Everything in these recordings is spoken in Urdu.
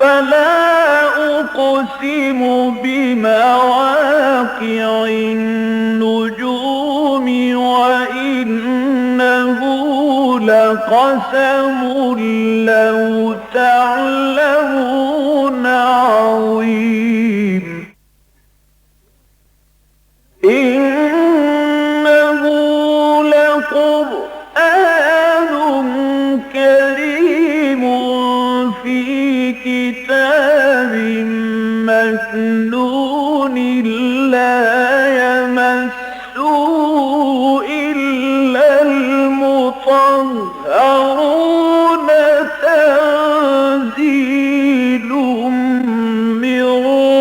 فلا أقسم بمواقع النجوم وإنه لقسم لو تعلمون عظيم إنه لقرآن كريم في كتاب مكنون لا يمسه إلا المطهرون تنزيل من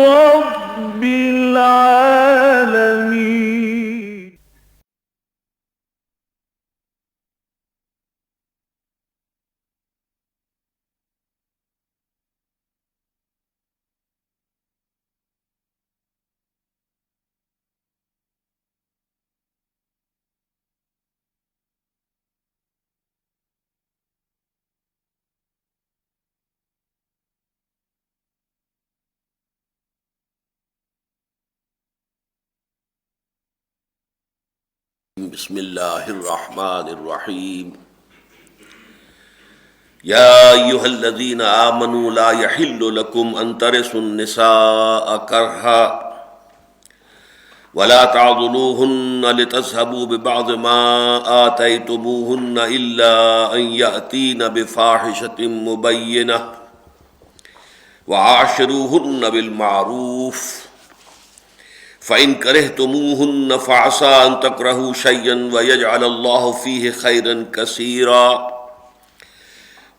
رب العالمين. بسم اللہ الرحمن الرحیم یا ایہا الذین آمنوا لا یحل لکم ان ترثوا النساء کرہا ولا تعضلوہن لتذہبوا ببعض ما آتیتموہن الا ان یأتین بفاحشۃ مبینہ وعاشروہن بالمعروف فَإِن كَرِهْتُمُوهُنَّ فَعَسَىٰ أَن تَكْرَهُوا شَيْئًا وَيَجْعَلَ اللَّهُ فِيهِ خَيْرًا كَثِيرًا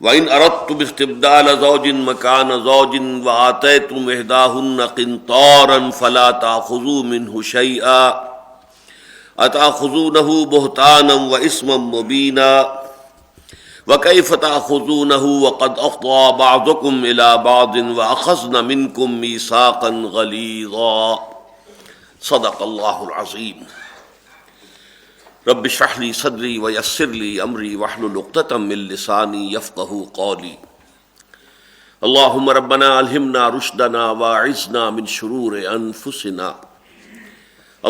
وَإِنْ أَرَدتُّمُ اسْتِبْدَالَ زَوْجٍ مَّكَانَ زَوْجٍ وَآتَيْتُمْ إِحْدَاهُنَّ قِنطَارًا فَلَا تَأْخُذُوا مِنْهُ شَيْئًا أَتَأْخُذُونَهُ بُهْتَانًا وَإِثْمًا مُّبِينًا وَكَيْفَ تَأْخُذُونَهُ وَقَدْ أَفْضَىٰ بَعْضُكُمْ إِلَىٰ بَعْضٍ وَأَخَذْنَ مِنكُم مِّيثَاقًا غَلِيظًا صدق اللہ العظیم رب اشرح لی صدری ویسر لی امری واحلل عقدۃ من لسانی یفقہوا قولی اللہم ربنا الہمنا رشدنا واعذنا من شرور انفسنا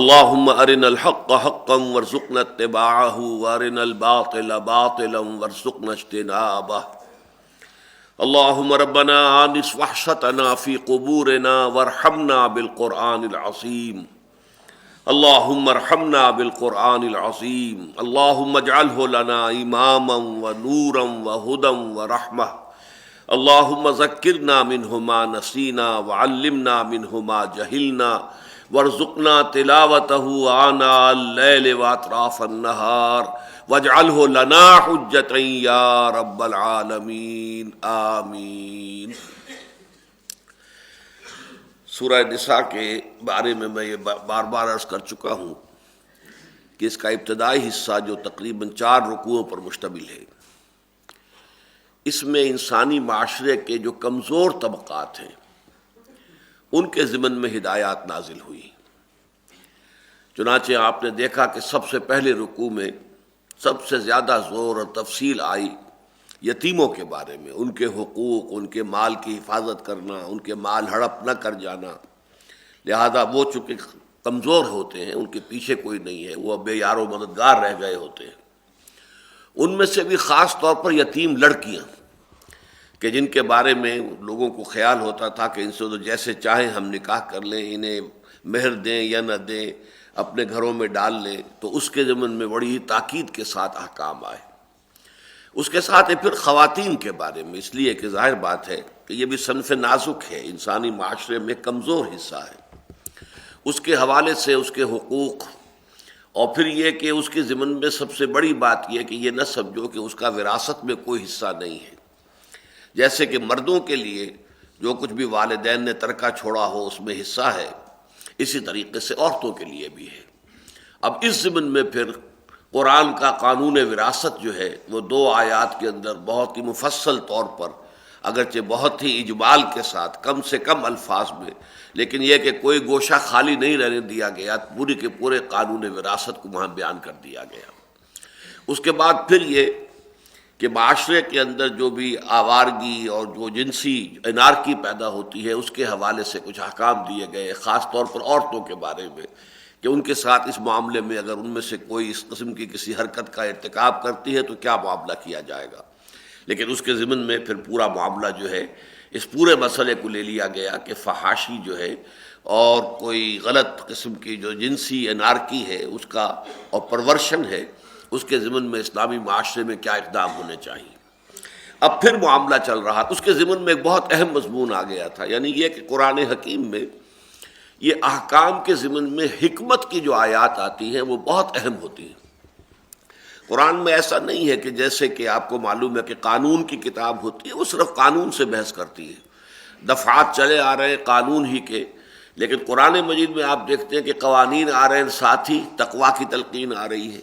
اللہم ارنا الحق حقا وارزقنا اتباعہ وارنا الباطل باطلا وارزقنا اجتنابہ اللہم ربنا آنس وحشتنا فی قبورنا وارحمنا بالقرآن العظیم اللہم ارحمنا بالقرآن العظیم اللہم اجعلہ لنا اماما ونورا وہدی ورحمہ اللہم ذکرنا منہ ما نسینا وعلمنا منہ ما جہلنا وارزقنا تلاوتہ آناء اللیل واطراف النہار واجعلہ لنا حجتا یا رب العالمین آمین۔ سورہ نساء کے بارے میں یہ بار بار عرض کر چکا ہوں کہ اس کا ابتدائی حصہ جو تقریباً 4 رکوعوں پر مشتمل ہے، اس میں انسانی معاشرے کے جو کمزور طبقات ہیں ان کے ضمن میں ہدایات نازل ہوئی۔ چنانچہ آپ نے دیکھا کہ سب سے پہلے رکوع میں سب سے زیادہ زور اور تفصیل آئی یتیموں کے بارے میں، ان کے حقوق، ان کے مال کی حفاظت کرنا، ان کے مال ہڑپ نہ کر جانا، لہذا وہ چونکہ کمزور ہوتے ہیں، ان کے پیچھے کوئی نہیں ہے، وہ بے یار و مددگار رہ گئے ہوتے ہیں۔ ان میں سے بھی خاص طور پر یتیم لڑکیاں کہ جن کے بارے میں لوگوں کو خیال ہوتا تھا کہ ان سے تو جیسے چاہیں ہم نکاح کر لیں، انہیں مہر دیں یا نہ دیں، اپنے گھروں میں ڈال لیں، تو اس کے ضمن میں بڑی تاکید کے ساتھ احکام آئے۔ اس کے ساتھ ہی پھر خواتین کے بارے میں، اس لیے کہ ظاہر بات ہے کہ یہ بھی صنف نازک ہے، انسانی معاشرے میں کمزور حصہ ہے، اس کے حوالے سے اس کے حقوق، اور پھر یہ کہ اس کے ضمن میں سب سے بڑی بات یہ کہ یہ نہ سمجھو کہ اس کا وراثت میں کوئی حصہ نہیں ہے۔ جیسے کہ مردوں کے لیے جو کچھ بھی والدین نے ترکہ چھوڑا ہو اس میں حصہ ہے، اسی طریقے سے عورتوں کے لیے بھی ہے۔ اب اس ضمن میں پھر قرآن کا قانون وراثت جو ہے وہ 2 آیات کے اندر بہت ہی مفصل طور پر، اگرچہ بہت ہی اجمال کے ساتھ، کم سے کم الفاظ میں، لیکن یہ کہ کوئی گوشہ خالی نہیں رہنے دیا گیا، پوری کے پورے قانون وراثت کو وہاں بیان کر دیا گیا۔ اس کے بعد پھر یہ کہ معاشرے کے اندر جو بھی آوارگی اور جو جنسی انارکی پیدا ہوتی ہے اس کے حوالے سے کچھ احکام دیے گئے، خاص طور پر عورتوں کے بارے میں، کہ ان کے ساتھ اس معاملے میں اگر ان میں سے کوئی اس قسم کی کسی حرکت کا ارتکاب کرتی ہے تو کیا معاملہ کیا جائے گا۔ لیکن اس کے ضمن میں پھر پورا معاملہ جو ہے اس پورے مسئلے کو لے لیا گیا کہ فحاشی جو ہے اور کوئی غلط قسم کی جو جنسی انارکی ہے اس کا اور پرورشن ہے، اس کے ضمن میں اسلامی معاشرے میں کیا اقدام ہونے چاہیے۔ اب پھر معاملہ چل رہا، اس کے ضمن میں ایک بہت اہم مضمون آ گیا تھا، یعنی یہ کہ قرآن حکیم میں یہ احکام کے ضمن میں حکمت کی جو آیات آتی ہیں وہ بہت اہم ہوتی ہیں۔ قرآن میں ایسا نہیں ہے کہ جیسے کہ آپ کو معلوم ہے کہ قانون کی کتاب ہوتی ہے وہ صرف قانون سے بحث کرتی ہے، دفعات چلے آ رہے ہیں قانون ہی کے، لیکن قرآن مجید میں آپ دیکھتے ہیں کہ قوانین آ رہے ہیں، ساتھ ہی تقویٰ کی تلقین آ رہی ہے،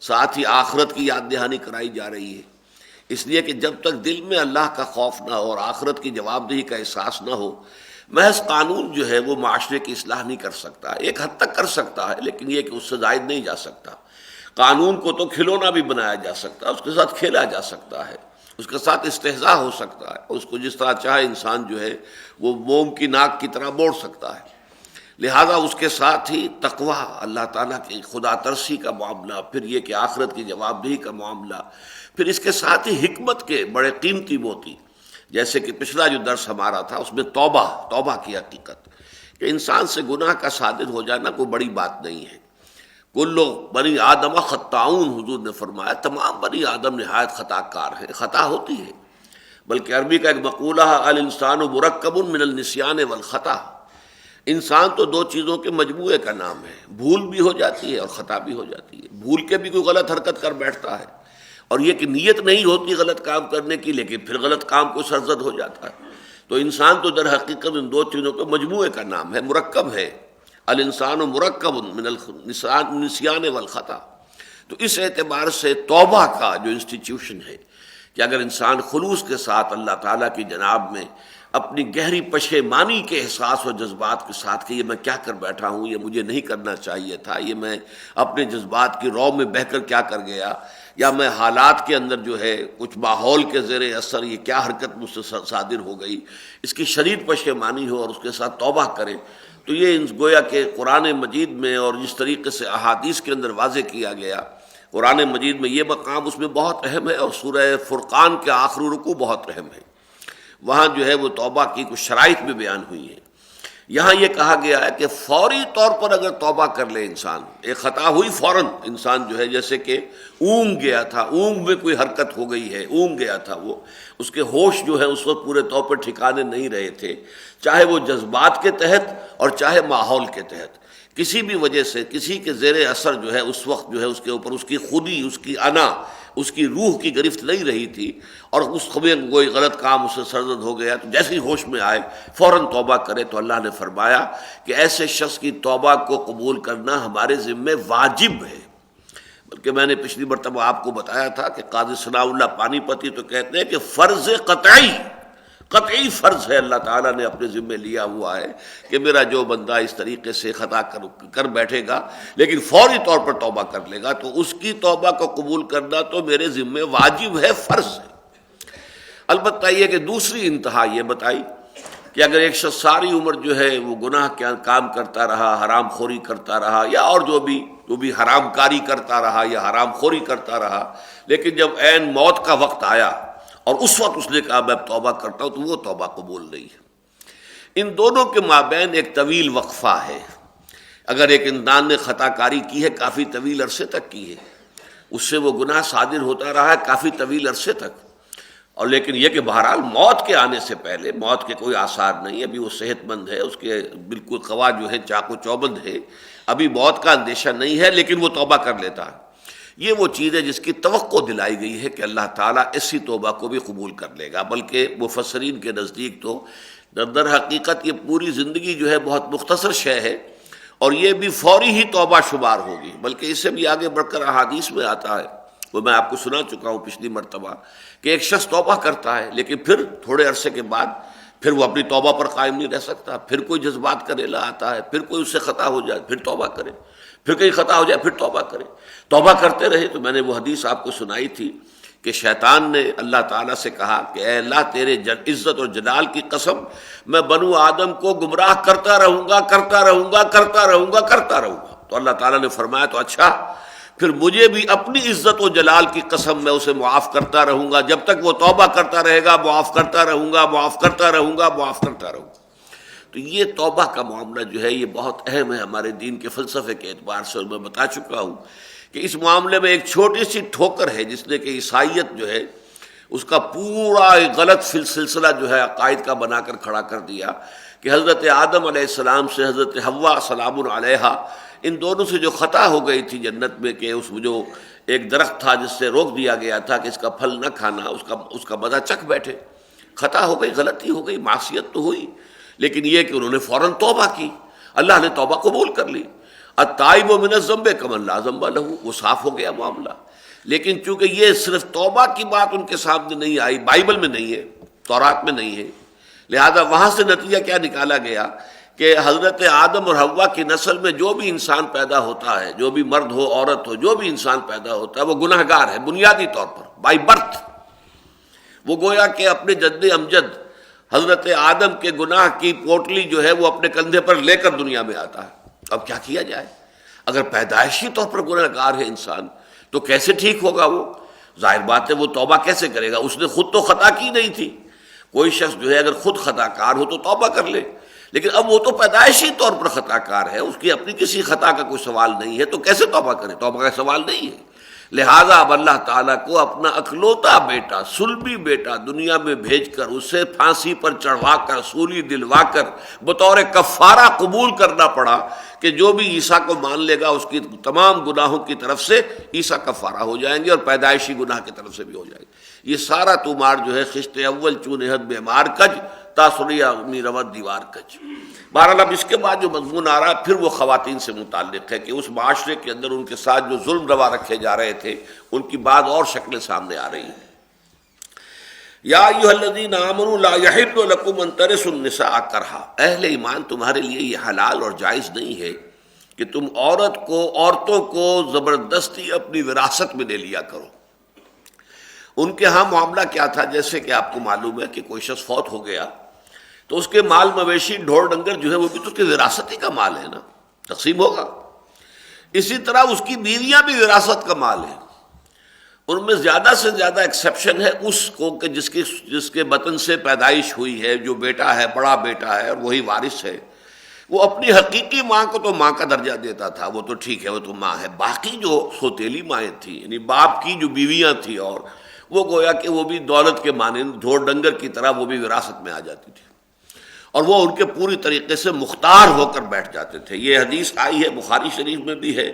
ساتھ ہی آخرت کی یاد دہانی کرائی جا رہی ہے، اس لیے کہ جب تک دل میں اللہ کا خوف نہ ہو اور آخرت کی جواب دہی کا احساس نہ ہو، محض قانون جو ہے وہ معاشرے کی اصلاح نہیں کر سکتا، ایک حد تک کر سکتا ہے لیکن یہ کہ اس سے زائد نہیں جا سکتا۔ قانون کو تو کھلونا بھی بنایا جا سکتا ہے، اس کے ساتھ کھیلا جا سکتا ہے، اس کے ساتھ استہزاء ہو سکتا ہے، اس کو جس طرح چاہے انسان جو ہے وہ موم کی ناک کی طرح موڑ سکتا ہے۔ لہذا اس کے ساتھ ہی تقویٰ، اللہ تعالیٰ کی خدا ترسی کا معاملہ، پھر یہ کہ آخرت کی جواب دہی کا معاملہ، پھر اس کے ساتھ ہی حکمت کے بڑے قیمتی موتی، جیسے کہ پچھلا جو درس ہمارا تھا اس میں توبہ کی حقیقت، کہ انسان سے گناہ کا صادر ہو جانا کوئی بڑی بات نہیں ہے۔ کل بنی آدم خطاؤن، حضور نے فرمایا تمام بنی آدم نہایت خطا کار ہیں، خطا ہوتی ہے، بلکہ عربی کا ایک مقولہ الانسان مرکب من النسیان والخطا، انسان تو دو چیزوں کے مجموعے کا نام ہے، بھول بھی ہو جاتی ہے اور خطا بھی ہو جاتی ہے، بھول کے بھی کوئی غلط حرکت کر بیٹھتا ہے، اور یہ کہ نیت نہیں ہوتی غلط کام کرنے کی لیکن پھر غلط کام کو سرزد ہو جاتا ہے، تو انسان تو در حقیقت ان دو چیزوں کے مجموعے کا نام ہے، مرکب ہے، الانسان مرکب من النسیان والخطا۔ تو اس اعتبار سے توبہ کا جو انسٹیٹیوشن ہے کہ اگر انسان خلوص کے ساتھ اللہ تعالیٰ کی جناب میں اپنی گہری پشیمانی کے احساس اور جذبات کے ساتھ کہ یہ میں کیا کر بیٹھا ہوں، یہ مجھے نہیں کرنا چاہیے تھا، یہ میں اپنے جذبات کی رو میں بہہ کر کیا کر گیا، یا میں حالات کے اندر جو ہے کچھ ماحول کے زیر اثر یہ کیا حرکت مجھ سے صادر ہو گئی، اس کی شدید پشیمانی ہو اور اس کے ساتھ توبہ کرے، تو یہ گویا کہ قرآن مجید میں اور جس طریقے سے احادیث کے اندر واضح کیا گیا، قرآن مجید میں یہ مقام اس میں بہت اہم ہے، اور سورہ فرقان کے آخری رکوع بہت اہم ہے، وہاں جو ہے وہ توبہ کی کچھ شرائط بھی بیان ہوئی ہیں۔ یہاں یہ کہا گیا ہے کہ فوری طور پر اگر توبہ کر لے انسان، ایک خطا ہوئی فوراً انسان جو ہے جیسے کہ اونگ گیا تھا، اونگ میں کوئی حرکت ہو گئی ہے، اونگ گیا تھا وہ، اس کے ہوش جو ہے اس وقت پورے طور پر ٹھکانے نہیں رہے تھے، چاہے وہ جذبات کے تحت اور چاہے ماحول کے تحت، کسی بھی وجہ سے کسی کے زیر اثر جو ہے اس وقت جو ہے اس کے اوپر اس کی خودی، اس کی انا، اس کی روح کی گرفت نہیں رہی تھی، اور اس خبر کوئی غلط کام اسے سرزد ہو گیا تو جیسے ہی ہوش میں آئے فوراً توبہ کرے، تو اللہ نے فرمایا کہ ایسے شخص کی توبہ کو قبول کرنا ہمارے ذمہ واجب ہے۔ بلکہ میں نے پچھلی مرتبہ آپ کو بتایا تھا کہ قاضی ثناء اللہ پانی پتی تو کہتے ہیں کہ فرض قطعی فرض ہے، اللہ تعالیٰ نے اپنے ذمہ لیا ہوا ہے کہ میرا جو بندہ اس طریقے سے خطا کر بیٹھے گا لیکن فوری طور پر توبہ کر لے گا تو اس کی توبہ کو قبول کرنا تو میرے ذمہ واجب ہے، فرض ہے۔ البتہ یہ کہ دوسری انتہا یہ بتائی کہ اگر ایک شخص ساری عمر جو ہے وہ گناہ کا کام کرتا رہا، حرام خوری کرتا رہا، یا اور جو بھی حرام کاری کرتا رہا یا حرام خوری کرتا رہا، لیکن جب عین موت کا وقت آیا اور اس وقت اس نے کہا میں توبہ کرتا ہوں، تو وہ توبہ قبول نہیں ہے۔ ان دونوں کے مابین ایک طویل وقفہ ہے۔ اگر ایک انسان نے خطا کاری کی ہے کافی طویل عرصے تک کی ہے، اس سے وہ گناہ صادر ہوتا رہا ہے کافی طویل عرصے تک، اور لیکن یہ کہ بہرحال موت کے آنے سے پہلے، موت کے کوئی آثار نہیں، ابھی وہ صحت مند ہے، اس کے بالکل قوا جو ہے چاق و چوبند ہے، ابھی موت کا اندیشہ نہیں ہے، لیکن وہ توبہ کر لیتا ہے۔ یہ وہ چیز ہے جس کی توقع دلائی گئی ہے کہ اللہ تعالیٰ ایسی توبہ کو بھی قبول کر لے گا، بلکہ مفسرین کے نزدیک تو در حقیقت یہ پوری زندگی جو ہے بہت مختصر شے ہے، اور یہ بھی فوری ہی توبہ شمار ہوگی، بلکہ اس سے بھی آگے بڑھ کر احادیث میں آتا ہے، وہ میں آپ کو سنا چکا ہوں پچھلی مرتبہ، کہ ایک شخص توبہ کرتا ہے لیکن پھر تھوڑے عرصے کے بعد پھر وہ اپنی توبہ پر قائم نہیں رہ سکتا، پھر کوئی جذبات کا ریلا آتا ہے، پھر کوئی اس سے خطا ہو جائے پھر توبہ کرے، پھر کہیں خطا ہو جائے پھر توبہ کرے، توبہ کرتے رہے۔ تو میں نے وہ حدیث آپ کو سنائی تھی کہ شیطان نے اللہ تعالیٰ سے کہا کہ اے اللہ تیرے عزت اور جلال کی قسم، میں بنو آدم کو گمراہ کرتا رہوں گا کرتا رہوں گا کرتا رہوں گا کرتا رہوں گا۔ تو اللہ تعالیٰ نے فرمایا تو اچھا، پھر مجھے بھی اپنی عزت و جلال کی قسم میں اسے معاف کرتا رہوں گا، جب تک وہ توبہ کرتا رہے گا معاف کرتا رہوں گا، معاف کرتا رہوں گا، معاف کرتا رہوں گا۔ تو یہ توبہ کا معاملہ جو ہے یہ بہت اہم ہے ہمارے دین کے فلسفے کے اعتبار سے، اور میں بتا چکا ہوں کہ اس معاملے میں ایک چھوٹی سی ٹھوکر ہے جس نے کہ عیسائیت جو ہے اس کا پورا ایک غلط سلسلہ جو ہے عقائد کا بنا کر کھڑا کر دیا کہ حضرت آدم علیہ السلام سے حضرت حوا سلام علیہا، ان دونوں سے جو خطا ہو گئی تھی جنت میں کہ اس جو ایک درخت تھا جس سے روک دیا گیا تھا کہ اس کا پھل نہ کھانا، اس کا مزہ چکھ بیٹھے، خطا ہو گئی، غلطی ہو گئی، معصیت تو ہوئی، لیکن یہ کہ انہوں نے فوراً توبہ کی، اللہ نے توبہ قبول کر لی۔ التائب من الذنب کمن لا ذنب لہ، وہ صاف ہو گیا معاملہ۔ لیکن چونکہ یہ صرف توبہ کی بات ان کے سامنے نہیں آئی، بائبل میں نہیں ہے، تورات میں نہیں ہے، لہذا وہاں سے نتیجہ کیا نکالا گیا کہ حضرت آدم اور حوا کی نسل میں جو بھی انسان پیدا ہوتا ہے، جو بھی مرد ہو عورت ہو، جو بھی انسان پیدا ہوتا ہے وہ گناہ گار ہے بنیادی طور پر، بائی برتھ۔ وہ گویا کہ اپنے جد امجد حضرت آدم کے گناہ کی پوٹلی جو ہے وہ اپنے کندھے پر لے کر دنیا میں آتا ہے۔ اب کیا کیا جائے؟ اگر پیدائشی طور پر گناہ گار ہے انسان تو کیسے ٹھیک ہوگا؟ وہ ظاہر بات ہے وہ توبہ کیسے کرے گا؟ اس نے خود تو خطا کی نہیں تھی۔ کوئی شخص جو ہے اگر خود خطا کار ہو تو توبہ کر لے، لیکن اب وہ تو پیدائشی طور پر خطا کار ہے، اس کی اپنی کسی خطا کا کوئی سوال نہیں ہے، تو کیسے توبہ کرے؟ توبہ کا سوال نہیں ہے۔ لہذا اب اللہ تعالیٰ کو اپنا اکلوتا بیٹا، صلبی بیٹا دنیا میں بھیج کر اسے پھانسی پر چڑھوا کر سولی دلوا کر بطور کفارہ قبول کرنا پڑا کہ جو بھی عیسیٰ کو مان لے گا اس کی تمام گناہوں کی طرف سے عیسیٰ کفارہ ہو جائیں گے اور پیدائشی گناہ کی طرف سے بھی ہو جائیں گے۔ یہ سارا تمار جو ہے خشت اول چونہد بیمار کج تاثریہ امی روت دیوار کج۔ بہرحال اب اس کے بعد جو مضمون آ رہا ہے پھر وہ خواتین سے متعلق ہے کہ اس معاشرے کے اندر ان کے ساتھ جو ظلم روا رکھے جا رہے تھے ان کی بعض اور شکلیں سامنے آ رہی ہیں۔ یا ایھا الذین آمنوا لا یحل لکم ان ترثوا النساء کرہا، اہل ایمان تمہارے لیے یہ حلال اور جائز نہیں ہے کہ تم عورتوں کو زبردستی اپنی وراثت میں لے لیا کرو۔ ان کے ہاں معاملہ کیا تھا؟ جیسے کہ آپ کو معلوم ہے کہ کوئی شخص فوت ہو گیا تو اس کے مال مویشی ڈھور ڈنگر جو ہے وہ بھی تو اس کی وراثت ہی کا مال ہے نا، تقسیم ہوگا۔ اسی طرح اس کی بیویاں بھی وراثت کا مال ہے۔ ان میں زیادہ سے زیادہ ایکسیپشن ہے اس کو کہ جس کے بطن سے پیدائش ہوئی ہے، جو بیٹا ہے، بڑا بیٹا ہے اور وہی وارث ہے، وہ اپنی حقیقی ماں کو تو ماں کا درجہ دیتا تھا، وہ تو ٹھیک ہے، وہ تو ماں ہے۔ باقی جو سوتیلی مائیں تھیں یعنی باپ کی جو بیویاں تھیں، اور وہ گویا کہ وہ بھی دولت کے مانند ڈھور ڈنگر کی طرح وہ بھی وراثت میں آ جاتی تھی، اور وہ ان کے پوری طریقے سے مختار ہو کر بیٹھ جاتے تھے۔ یہ حدیث آئی ہے، بخاری شریف میں بھی ہے،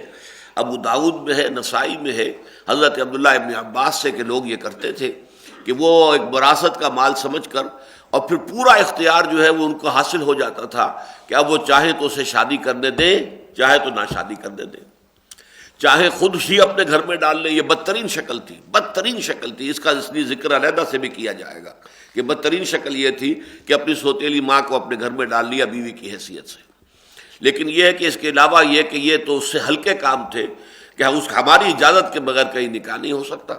ابو داؤد میں ہے، نسائی میں ہے، حضرت عبداللہ ابن عباس سے کہ لوگ یہ کرتے تھے کہ وہ ایک وراثت کا مال سمجھ کر اور پھر پورا اختیار جو ہے وہ ان کو حاصل ہو جاتا تھا کہ اب وہ چاہیں تو اسے شادی کرنے دیں، چاہے تو نہ شادی کرنے دیں، چاہے خود ہی اپنے گھر میں ڈال لیں۔ یہ بدترین شکل تھی، بدترین شکل تھی، اس کا اس لیے ذکر علیحدہ سے بھی کیا جائے گا کہ بدترین شکل یہ تھی کہ اپنی سوتیلی ماں کو اپنے گھر میں ڈال لیا بیوی کی حیثیت سے۔ لیکن یہ ہے کہ اس کے علاوہ یہ کہ یہ تو اس سے ہلکے کام تھے کہ ہماری اجازت کے بغیر کہیں نکاح نہیں ہو سکتا،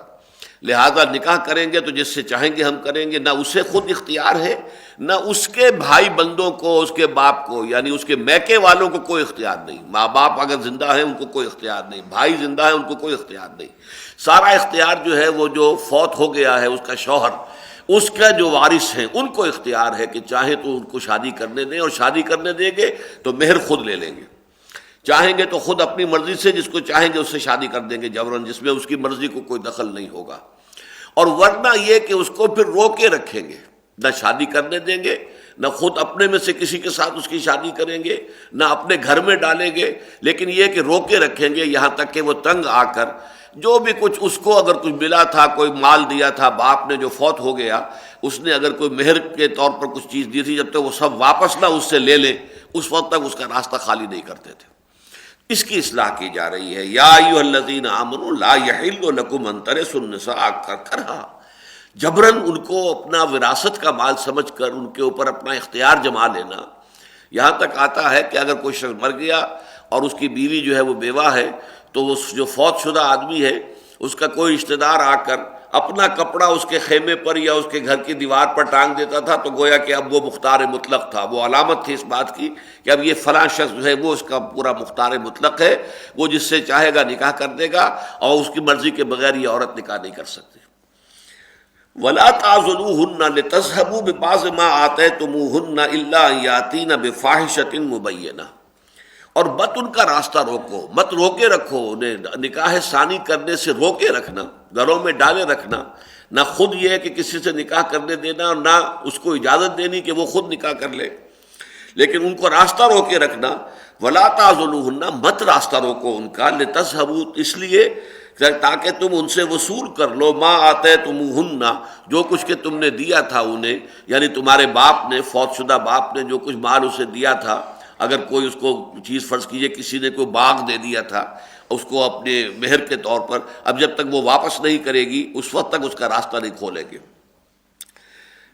لہذا نکاح کریں گے تو جس سے چاہیں گے ہم کریں گے، نہ اسے خود اختیار ہے، نہ اس کے بھائی بندوں کو، اس کے باپ کو، یعنی اس کے میکے والوں کو کوئی اختیار نہیں۔ ماں باپ اگر زندہ ہیں ان کو کوئی اختیار نہیں، بھائی زندہ ہیں ان کو کوئی اختیار نہیں۔ سارا اختیار جو ہے وہ جو فوت ہو گیا ہے اس کا شوہر، اس کا جو وارث ہیں ان کو اختیار ہے کہ چاہیں تو ان کو شادی کرنے دیں، اور شادی کرنے دیں گے تو مہر خود لے لیں گے، چاہیں گے تو خود اپنی مرضی سے جس کو چاہیں گے اس سے شادی کر دیں گے جبراً، جس میں اس کی مرضی کو کوئی دخل نہیں ہوگا، اور ورنہ یہ کہ اس کو پھر روکے رکھیں گے، نہ شادی کرنے دیں گے، نہ خود اپنے میں سے کسی کے ساتھ اس کی شادی کریں گے، نہ اپنے گھر میں ڈالیں گے، لیکن یہ کہ روکے رکھیں گے یہاں تک کہ وہ تنگ آ کر جو بھی کچھ اس کو اگر کچھ ملا تھا، کوئی مال دیا تھا باپ نے جو فوت ہو گیا، اس نے اگر کوئی مہر کے طور پر کچھ چیز دی تھی، جب تک وہ سب واپس نہ اس سے لے لے اس وقت تک اس کا راستہ خالی نہیں کرتے تھے۔ اس کی اصلاح کی جا رہی ہے۔ یا ایھا الذین آمنوا لا یحل لکم ان ترثوا النساء کرہا، جبراً ان کو اپنا وراثت کا مال سمجھ کر ان کے اوپر اپنا اختیار جما لینا۔ یہاں تک آتا ہے کہ اگر کوئی شخص مر گیا اور اس کی بیوی جو ہے وہ بیوہ ہے تو وہ جو فوت شدہ آدمی ہے اس کا کوئی رشتہ دار آ کر اپنا کپڑا اس کے خیمے پر یا اس کے گھر کی دیوار پر ٹانگ دیتا تھا تو گویا کہ اب وہ مختار مطلق تھا، وہ علامت تھی اس بات کی کہ اب یہ فلاں شخص جو ہے وہ اس کا پورا مختار مطلق ہے، وہ جس سے چاہے گا نکاح کر دے گا اور اس کی مرضی کے بغیر یہ عورت نکاح نہیں کر سکتی۔ وَلَا تَعْضُلُوهُنَّ لِتَذْهَبُوا بِبَعْضِ مَا آتَيْتُمُوهُنَّ إِلَّا أَن يَأْتِينَ بِفَاحِشَةٍ مُبَيِّنَةٍ، اور مت ان کا راستہ روکو، مت روکے رکھو انہیں، نکاح ثانی کرنے سے روکے رکھنا، گھروں میں ڈالے رکھنا، نہ خود یہ ہے کہ کسی سے نکاح کرنے دینا اور نہ اس کو اجازت دینی کہ وہ خود نکاح کر لے، لیکن ان کو راستہ روکے رکھنا۔ وَلَا تَعْضُلُوهُنَّ، مت راستہ روکو ان کا، لِتَذْهَبُوا، اس لیے تاکہ تم ان سے وصول کر لو، ما آتیتموہن، جو کچھ کہ تم نے دیا تھا انہیں، یعنی تمہارے باپ نے، فوت شدہ باپ نے جو کچھ مال اسے دیا تھا، اگر کوئی اس کو چیز فرض کیجئے کسی نے کوئی باغ دے دیا تھا اس کو اپنے مہر کے طور پر، اب جب تک وہ واپس نہیں کرے گی اس وقت تک اس کا راستہ نہیں کھولے گے۔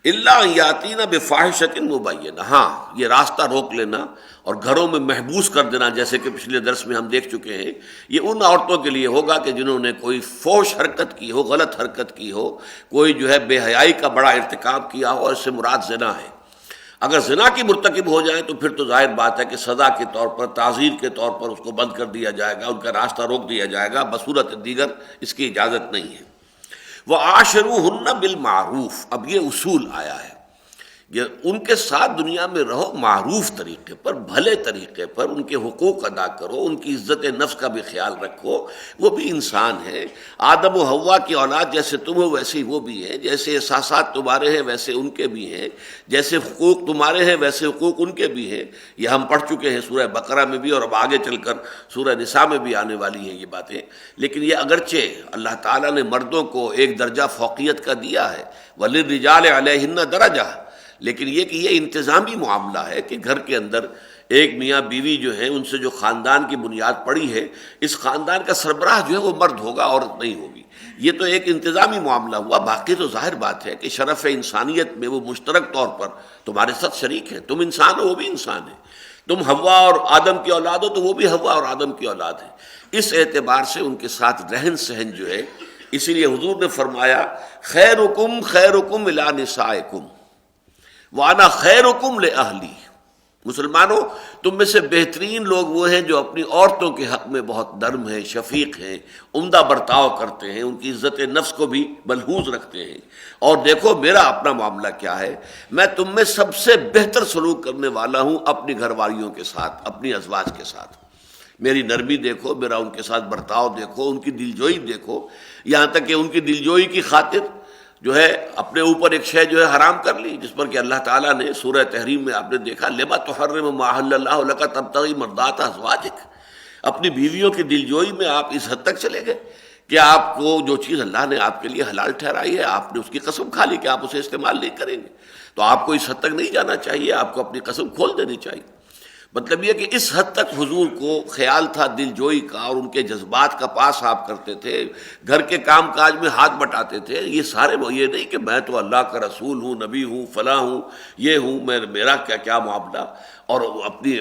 الا ان یاتین بفاحشۃ مبینہ، ہاں یہ راستہ روک لینا اور گھروں میں محبوس کر دینا، جیسے کہ پچھلے درس میں ہم دیکھ چکے ہیں، یہ ان عورتوں کے لیے ہوگا کہ جنہوں نے کوئی فوش حرکت کی ہو، غلط حرکت کی ہو، کوئی جو ہے بے حیائی کا بڑا ارتکاب کیا ہو، اور اس سے مراد زنا ہے۔ اگر زنا کی مرتکب ہو جائیں تو پھر تو ظاہر بات ہے کہ سزا کے طور پر، تعزیر کے طور پر اس کو بند کر دیا جائے گا، ان کا راستہ روک دیا جائے گا، بصورت دیگر اس کی اجازت نہیں ہے۔ وَعَاشِرُوهُنَّ بِالْمَعْرُوفِ، اب یہ اصول آیا ہے، یہ ان کے ساتھ دنیا میں رہو معروف طریقے پر، بھلے طریقے پر، ان کے حقوق ادا کرو، ان کی عزت نفس کا بھی خیال رکھو، وہ بھی انسان ہے، آدم و حوا کی اولاد جیسے تم ہو ویسے ہی وہ بھی ہیں، جیسے احساسات تمہارے ہیں ویسے ان کے بھی ہیں، جیسے حقوق تمہارے ہیں ویسے حقوق ان کے بھی ہیں، یہ ہم پڑھ چکے ہیں سورہ بقرہ میں بھی، اور اب آگے چل کر سورہ نساء میں بھی آنے والی ہیں یہ باتیں۔ لیکن یہ اگرچہ اللہ تعالیٰ نے مردوں کو ایک درجہ فوقیت کا دیا ہے، وَلِلرِّجَالِ عَلَيْهِنَّ دَرَجَةٌ، لیکن یہ کہ یہ انتظامی معاملہ ہے کہ گھر کے اندر ایک میاں بیوی جو ہیں ان سے جو خاندان کی بنیاد پڑی ہے، اس خاندان کا سربراہ جو ہے وہ مرد ہوگا، عورت نہیں ہوگی۔ یہ تو ایک انتظامی معاملہ ہوا، باقی تو ظاہر بات ہے کہ شرف انسانیت میں وہ مشترک طور پر تمہارے ساتھ شریک ہیں، تم انسان ہو وہ بھی انسان ہے، تم حوا اور آدم کی اولاد ہو تو وہ بھی حوا اور آدم کی اولاد ہے۔ اس اعتبار سے ان کے ساتھ رہن سہن جو ہے، اسی لیے حضور نے فرمایا خیرکم خیرکم الی نسائکم وَأَنَا خَيْرُكُمْ لِأَهْلِي، مسلمانوں تم میں سے بہترین لوگ وہ ہیں جو اپنی عورتوں کے حق میں بہت نرم ہیں، شفیق ہیں، عمدہ برتاؤ کرتے ہیں، ان کی عزت نفس کو بھی ملحوظ رکھتے ہیں، اور دیکھو میرا اپنا معاملہ کیا ہے، میں تم میں سب سے بہتر سلوک کرنے والا ہوں اپنی گھر والیوں کے ساتھ، اپنی ازواج کے ساتھ۔ میری نرمی دیکھو، میرا ان کے ساتھ برتاؤ دیکھو، ان کی دلجوئی دیکھو، یہاں تک کہ ان کی دلجوئی کی خاطر جو ہے اپنے اوپر ایک شے جو ہے حرام کر لی، جس پر کہ اللہ تعالیٰ نے سورہ تحریم میں آپ نے دیکھا لما تحرم ما احل اللہ لک تبتغی مرضات ازواجک، اپنی بیویوں کی دلجوئی میں آپ اس حد تک چلے گئے کہ آپ کو جو چیز اللہ نے آپ کے لیے حلال ٹھہرائی ہے آپ نے اس کی قسم کھا لی کہ آپ اسے استعمال نہیں کریں گے، تو آپ کو اس حد تک نہیں جانا چاہیے، آپ کو اپنی قسم کھول دینی چاہیے۔ مطلب یہ کہ اس حد تک حضور کو خیال تھا دل جوئی کا، اور ان کے جذبات کا پاس آپ کرتے تھے، گھر کے کام کاج میں ہاتھ بٹاتے تھے۔ یہ سارے یہ نہیں کہ میں تو اللہ کا رسول ہوں، نبی ہوں، فلاں ہوں، یہ ہوں، میرا کیا معاملہ، اور اپنی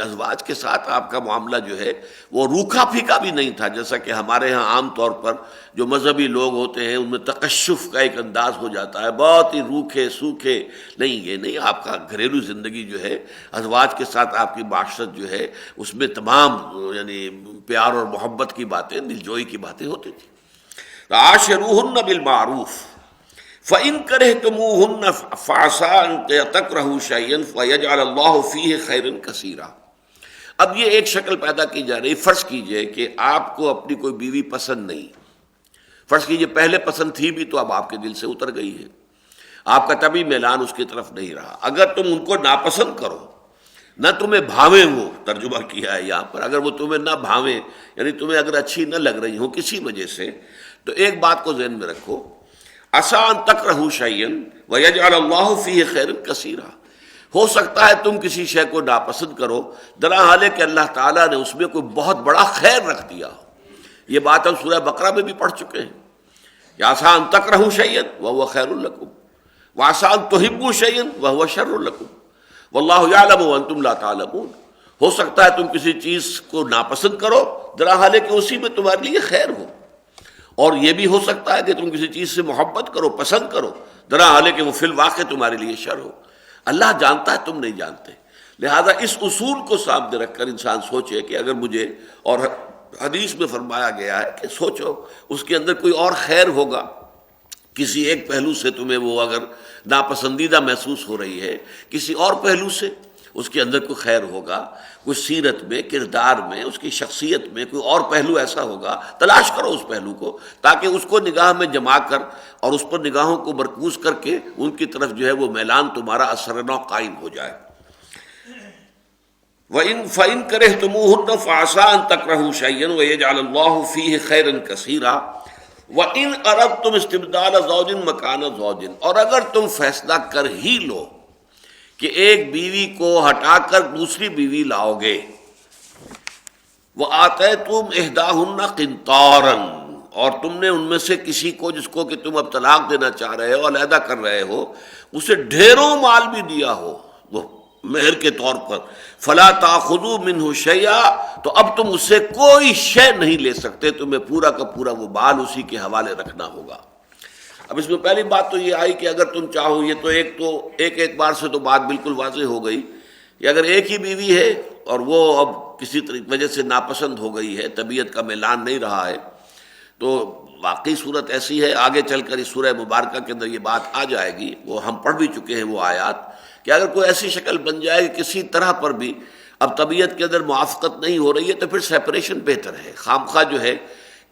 ازواج کے ساتھ آپ کا معاملہ جو ہے وہ روکھا پھیکا بھی نہیں تھا، جیسا کہ ہمارے ہاں عام طور پر جو مذہبی لوگ ہوتے ہیں ان میں تکشف کا ایک انداز ہو جاتا ہے، بہت ہی روکھے سوکھے۔ نہیں، یہ نہیں، آپ کا گھریلو زندگی جو ہے، ازواج کے ساتھ آپ کی معاشرت جو ہے، اس میں تمام یعنی پیار اور محبت کی باتیں، دلجوئی کی باتیں ہوتی تھیں۔ عاشروہن بالمعروف فَإِن كَرِهْتُمُوهُنَّ فَعَسَىٰ أَن تَكْرَهُوا شَيْئًا فَيَجْعَلَ اللَّهُ فِيهِ خَيْرًا كَثِيرًا۔ اب یہ ایک شکل پیدا کی جا رہی، فرض کیجئے کہ آپ کو اپنی کوئی بیوی پسند نہیں، فرض کیجئے پہلے پسند تھی بھی تو اب آپ کے دل سے اتر گئی ہے، آپ کا طبعی میلان اس کی طرف نہیں رہا۔ اگر تم ان کو ناپسند کرو، نہ تمہیں بھاویں، وہ ترجمہ کیا ہے یہاں پر، اگر وہ تمہیں نہ بھاویں یعنی تمہیں اگر اچھی نہ لگ رہی ہوں کسی وجہ سے، تو ایک بات کو ذہن میں رکھو، عسیٰ ان تکرہوا شیئا ویجعل اللہ فیہ خیرا کثیرا، ہو سکتا ہے تم کسی شے کو ناپسند کرو درا حال کہ اللہ تعالیٰ نے اس میں کوئی بہت بڑا خیر رکھ دیا ہو۔ یہ بات ہم سورہ بقرہ میں بھی پڑھ چکے ہیں کہ عسیٰ ان تکرہوا شیئا وہو خیر لکم وعسیٰ ان تحبوا شیئا وہو شر لکم واللہ یعلم وانتم لا تعلمون۔ ہو سکتا ہے تم کسی چیز کو ناپسند کرو درا حال کہ اسی میں تمہارے لیے خیر ہو، اور یہ بھی ہو سکتا ہے کہ تم کسی چیز سے محبت کرو، پسند کرو، درا حالے کہ وہ فی الواقع تمہارے لیے شر ہو۔ اللہ جانتا ہے، تم نہیں جانتے۔ لہذا اس اصول کو سامنے رکھ کر انسان سوچے کہ اگر مجھے، اور حدیث میں فرمایا گیا ہے کہ سوچو اس کے اندر کوئی اور خیر ہوگا، کسی ایک پہلو سے تمہیں وہ اگر ناپسندیدہ محسوس ہو رہی ہے، کسی اور پہلو سے اس کے اندر کوئی خیر ہوگا، کوئی سیرت میں، کردار میں، اس کی شخصیت میں کوئی اور پہلو ایسا ہوگا، تلاش کرو اس پہلو کو، تاکہ اس کو نگاہ میں جما کر اور اس پر نگاہوں کو مرکوز کر کے ان کی طرف جو ہے وہ میلان تمہارا اثر نو قائم ہو جائے۔ فَإِن كَرِهْتُمُوهُنَّ فَعَسَىٰ أَن تَكْرَهُوا شَيْئًا وَيَجْعَلَ اللَّهُ فِيهِ خَيْرًا كَثِيرًا وَإِنْ أَرَدتُّمْ اسْتِبْدَالَ زَوْجٍ مَكَانَ زَوْجٍ، اور اگر تم فیصلہ کر ہی لو کہ ایک بیوی کو ہٹا کر دوسری بیوی لاؤ گے، وَآتَيْتُمْ إِحْدَاهُنَّ قِنْطَارًا، اور تم نے ان میں سے کسی کو جس کو کہ تم اب طلاق دینا چاہ رہے ہو، علیحدہ کر رہے ہو، اسے ڈھیروں مال بھی دیا ہو وہ مہر کے طور پر، فلا تاخذوا منہ شیئا، تو اب تم اس سے کوئی شے نہیں لے سکتے، تمہیں پورا کا پورا وہ مال اسی کے حوالے رکھنا ہوگا۔ اب اس میں پہلی بات تو یہ آئی کہ اگر تم چاہو، یہ تو ایک اعتبار سے تو بات بالکل واضح ہو گئی کہ اگر ایک ہی بیوی ہے اور وہ اب کسی وجہ سے ناپسند ہو گئی ہے، طبیعت کا میلان نہیں رہا ہے، تو واقعی صورت ایسی ہے، آگے چل کر اس سورہ مبارکہ کے اندر یہ بات آ جائے گی، وہ ہم پڑھ بھی چکے ہیں وہ آیات، کہ اگر کوئی ایسی شکل بن جائے کہ کسی طرح پر بھی اب طبیعت کے اندر موافقت نہیں ہو رہی ہے، تو پھر سیپریشن بہتر ہے۔ خامخواہ جو ہے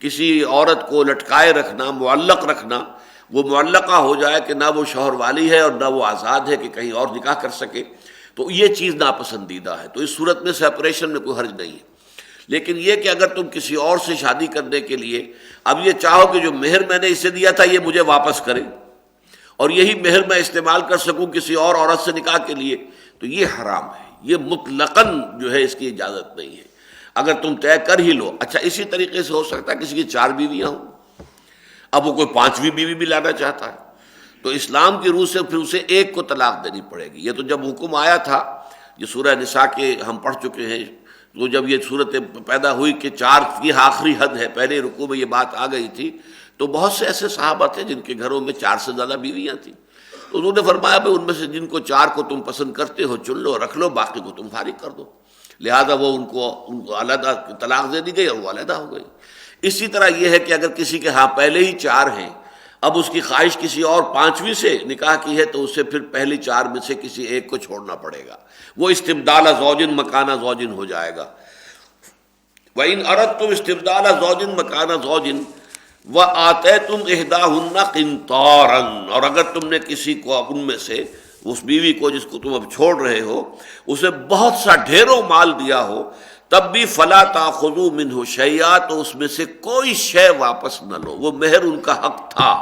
کسی عورت کو لٹکائے رکھنا، معلق رکھنا، وہ معلقہ ہو جائے کہ نہ وہ شوہر والی ہے اور نہ وہ آزاد ہے کہ کہیں اور نکاح کر سکے، تو یہ چیز ناپسندیدہ ہے، تو اس صورت میں سیپریشن میں کوئی حرج نہیں ہے۔ لیکن یہ کہ اگر تم کسی اور سے شادی کرنے کے لیے اب یہ چاہو کہ جو مہر میں نے اسے دیا تھا یہ مجھے واپس کرے اور یہی مہر میں استعمال کر سکوں کسی اور عورت سے نکاح کے لیے، تو یہ حرام ہے، یہ مطلقاً جو ہے اس کی اجازت نہیں ہے اگر تم طے کر ہی لو۔ اچھا اسی طریقے سے ہو سکتا ہے کسی کی 4 بیویاں ہوں، اب وہ کوئی 5ویں بیوی بھی لانا چاہتا ہے، تو اسلام کی روح سے پھر اسے ایک کو طلاق دینی پڑے گی۔ یہ تو جب حکم آیا تھا، یہ سورہ نساء کے ہم پڑھ چکے ہیں، تو جب یہ صورت پیدا ہوئی کہ 4 کی آخری حد ہے، پہلے رکوع میں یہ بات آ گئی تھی، تو بہت سے ایسے صحابہ تھے جن کے گھروں میں 4 سے زیادہ بیویاں تھیں، تو انہوں نے فرمایا بھائی ان میں سے جن کو 4 کو تم پسند کرتے ہو چن لو، رکھ لو، باقی کو تم فارغ کر دو۔ لہذا وہ ان کو علیحدہ طلاق دے دی گئی اور وہ علیحدہ ہو گئی۔ اسی طرح یہ ہے کہ اگر کسی کے ہاں پہلے ہی 4 ہیں، اب اس کی خواہش کسی اور 5ویں سے نکاح کی ہے، تو اسے پھر پہلی 4 میں سے کسی ایک کو چھوڑنا پڑے گا، وہ استبدال زوج مکان زوج ہو جائے گا۔ وَإِنْ أَرَدْتُمْ اسْتِبْدَالَ زَوْجٍ مَكَانَ زَوْجٍ وَآتَيْتُمْ إِحْدَاهُنَّ قِنْطَارًا، اور اگر تم نے کسی کو ان میں سے اس بیوی کو جس کو تم اب چھوڑ رہے ہو اسے بہت سا ڈھیروں مال دیا ہو، تب بھی فَلَا تَأْخُذُوا مِنْهُ شَيْئًا، تو اس میں سے کوئی شے واپس نہ لو، وہ مہر ان کا حق تھا،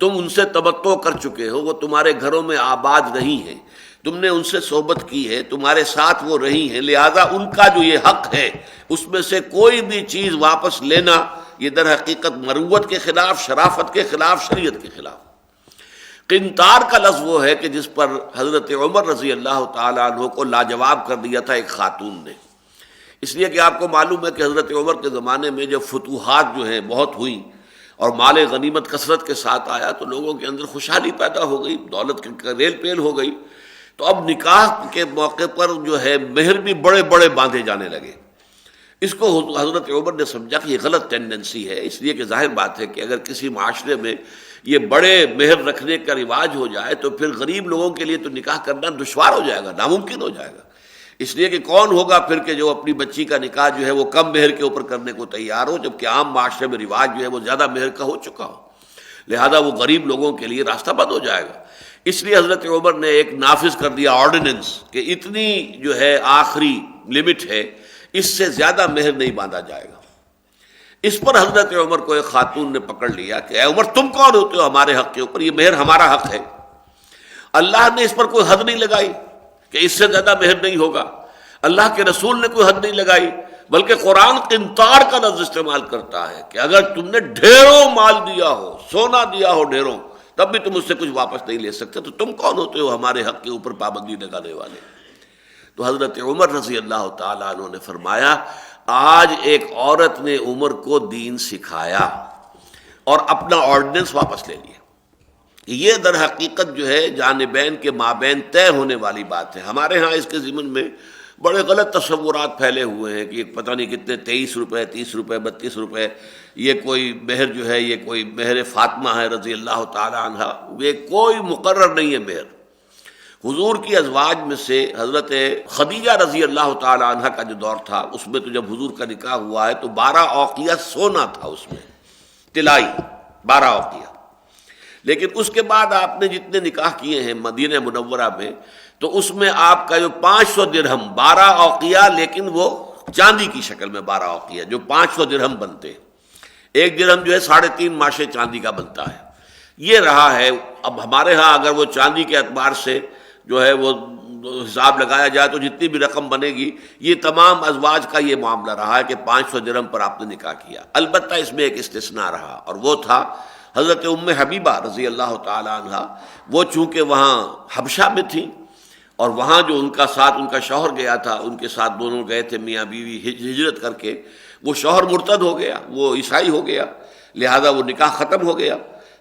تم ان سے تمتع کر چکے ہو، وہ تمہارے گھروں میں آباد نہیں ہیں، تم نے ان سے صحبت کی ہے، تمہارے ساتھ وہ رہی ہیں، لہذا ان کا جو یہ حق ہے اس میں سے کوئی بھی چیز واپس لینا یہ در حقیقت مروت کے خلاف، شرافت کے خلاف، شریعت کے خلاف۔ قنطار کا لفظ وہ ہے کہ جس پر حضرت عمر رضی اللہ تعالیٰ عنہ کو لاجواب کر دیا تھا ایک خاتون نے، اس لیے کہ آپ کو معلوم ہے کہ حضرت عمر کے زمانے میں جب فتوحات جو ہیں بہت ہوئیں اور مال غنیمت کثرت کے ساتھ آیا تو لوگوں کے اندر خوشحالی پیدا ہو گئی، دولت کی ریل پیل ہو گئی، تو اب نکاح کے موقع پر جو ہے مہر بھی بڑے بڑے باندھے جانے لگے۔ اس کو حضرت عمر نے سمجھا کہ یہ غلط ٹینڈنسی ہے، اس لیے کہ ظاہر بات ہے کہ اگر کسی معاشرے میں یہ بڑے مہر رکھنے کا رواج ہو جائے تو پھر غریب لوگوں کے لیے تو نکاح کرنا دشوار ہو جائے گا، ناممکن ہو جائے گا، اس لیے کہ کون ہوگا پھر کہ جو اپنی بچی کا نکاح جو ہے وہ کم مہر کے اوپر کرنے کو تیار ہو، جبکہ عام معاشرے میں رواج جو ہے وہ زیادہ مہر کا ہو چکا ہو، لہذا وہ غریب لوگوں کے لیے راستہ بند ہو جائے گا۔ اس لیے حضرت عمر نے ایک نافذ کر دیا آرڈیننس کہ اتنی جو ہے آخری لمٹ ہے، اس سے زیادہ مہر نہیں باندھا جائے گا۔ اس پر حضرت عمر کو ایک خاتون نے پکڑ لیا کہ اے عمر تم کون ہوتے ہو ہمارے حق کے اوپر، یہ مہر ہمارا حق ہے، اللہ نے اس پر کوئی حد نہیں لگائی کہ اس سے زیادہ مہر نہیں ہوگا، اللہ کے رسول نے کوئی حد نہیں لگائی، بلکہ قرآن قنطار کا لفظ استعمال کرتا ہے کہ اگر تم نے ڈھیروں مال دیا ہو، سونا دیا ہو ڈھیروں، تب بھی تم اس سے کچھ واپس نہیں لے سکتے، تو تم کون ہوتے ہو ہمارے حق کے اوپر پابندی لگانے والے؟ تو حضرت عمر رضی اللہ تعالیٰ عنہ نے فرمایا آج ایک عورت نے عمر کو دین سکھایا، اور اپنا آرڈیننس واپس لے لیا۔ یہ در حقیقت جو ہے جانبین کے مابین طے ہونے والی بات ہے۔ ہمارے ہاں اس کے ضمن میں بڑے غلط تصورات پھیلے ہوئے ہیں کہ پتہ نہیں کتنے 23 روپے 30 روپے 32 روپے، یہ کوئی مہر جو ہے، یہ کوئی مہر فاطمہ ہے رضی اللہ تعالی عنہ، یہ کوئی مقرر نہیں ہے مہر۔ حضور کی ازواج میں سے حضرت خدیجہ رضی اللہ تعالی عنہ کا جو دور تھا، اس میں تو جب حضور کا نکاح ہوا ہے تو 12 اوقیہ سونا تھا، اس میں طلائی 12 اوقیہ۔ لیکن اس کے بعد آپ نے جتنے نکاح کیے ہیں مدینہ منورہ میں، تو اس میں آپ کا جو 500 درہم 12 اوقیہ، لیکن وہ چاندی کی شکل میں 12 اوقیہ، جو 500 درہم بنتے ہیں، ایک درہم جو ہے 3.5 ماشے چاندی کا بنتا ہے، یہ رہا ہے۔ اب ہمارے ہاں اگر وہ چاندی کے اعتبار سے جو ہے وہ حساب لگایا جائے تو جتنی بھی رقم بنے گی، یہ تمام ازواج کا یہ معاملہ رہا ہے کہ 500 درہم پر آپ نے نکاح کیا۔ البتہ اس میں ایک استثناء رہا، اور وہ تھا حضرت ام حبیبہ رضی اللہ تعالی عنہ۔ وہ چونکہ وہاں حبشہ میں تھیں، اور وہاں جو ان کا ساتھ ان کا شوہر گیا تھا، ان کے ساتھ دونوں گئے تھے میاں بیوی ہجرت کر کے، وہ شوہر مرتد ہو گیا، وہ عیسائی ہو گیا، لہذا وہ نکاح ختم ہو گیا۔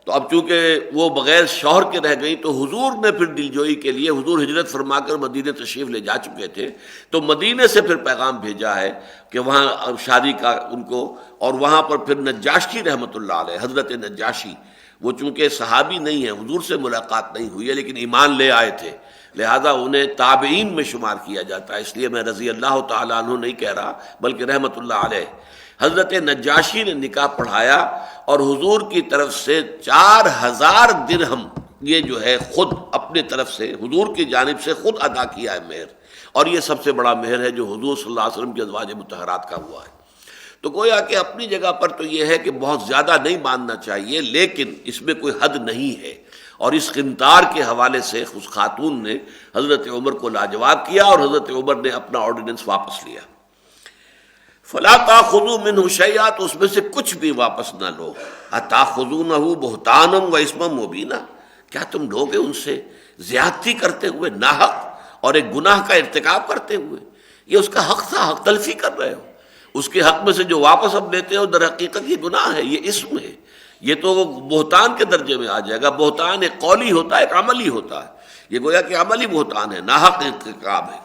تو اب چونکہ وہ بغیر شوہر کے رہ گئی، تو حضور نے پھر دلجوئی کے لیے، حضور ہجرت فرما کر مدینہ تشریف لے جا چکے تھے، تو مدینہ سے پھر پیغام بھیجا ہے کہ وہاں شادی کا ان کو، اور وہاں پر پھر نجاشی رحمۃ اللہ علیہ، حضرت نجاشی، وہ چونکہ صحابی نہیں ہیں، حضور سے ملاقات نہیں ہوئی ہے لیکن ایمان لے آئے تھے، لہذا انہیں تابعین میں شمار کیا جاتا ہے، اس لیے میں رضی اللہ تعالیٰ عنہ نہیں کہہ رہا بلکہ رحمۃ اللہ علیہ۔ حضرت نجاشی نے نکاح پڑھایا، اور حضور کی طرف سے 4000 درہم یہ جو ہے خود اپنے طرف سے حضور کی جانب سے خود ادا کیا ہے مہر، اور یہ سب سے بڑا مہر ہے جو حضور صلی اللہ علیہ وسلم کی ازواج مطہرات کا ہوا ہے۔ تو گویا کہ اپنی جگہ پر تو یہ ہے کہ بہت زیادہ نہیں ماننا چاہیے، لیکن اس میں کوئی حد نہیں ہے، اور اس قنطار کے حوالے سے اس خاتون نے حضرت عمر کو لاجواب کیا، اور حضرت عمر نے اپنا آرڈیننس واپس لیا۔ فلا تاخذوا منه شيئا، تو اس میں سے کچھ بھی واپس نہ لو۔ اتاخذونه بهتانا واثما مبینا، کیا تم لوگے ان سے زیادتی کرتے ہوئے، ناحق اور ایک گناہ کا ارتکاب کرتے ہوئے؟ یہ اس کا حق تھا، حق تلفی کر رہے ہو، اس کے حق میں سے جو واپس اب لیتے ہو در حقیقت یہ گناہ ہے، یہ اسم ہے، یہ تو بہتان کے درجے میں آ جائے گا۔ بہتان ایک قولی ہوتا ہے، ایک عملی ہوتا ہے، یہ گویا کہ عملی بہتان ہے، ناحق ارتکاب ہے۔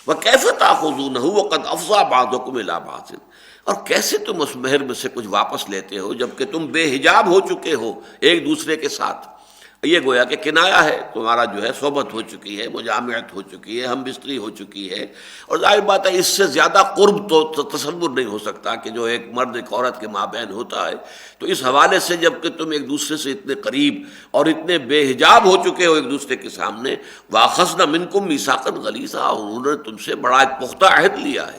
وَكَيْفَ تَأْخُذُونَهُ وَقَدْ أَفْضَىٰ بَعْضُكُمْ إِلَىٰ بَعْضٍ، اور کیسے تم اس مہر میں سے کچھ واپس لیتے ہو جبکہ تم بے حجاب ہو چکے ہو ایک دوسرے کے ساتھ؟ یہ گویا کہ کنایا ہے، تمہارا جو ہے صحبت ہو چکی ہے، مجامعت ہو چکی ہے، ہم بستری ہو چکی ہے، اور ظاہر بات ہے اس سے زیادہ قرب تو تصور نہیں ہو سکتا کہ جو ایک مرد ایک عورت کے مابین ہوتا ہے۔ تو اس حوالے سے جب کہ تم ایک دوسرے سے اتنے قریب اور اتنے بے حجاب ہو چکے ہو ایک دوسرے کے سامنے، وَأَخَذْنَ مِنْكُمْ مِيثَاقًا غَلِيظًا، انہوں نے تم سے بڑا ایک پختہ عہد لیا ہے۔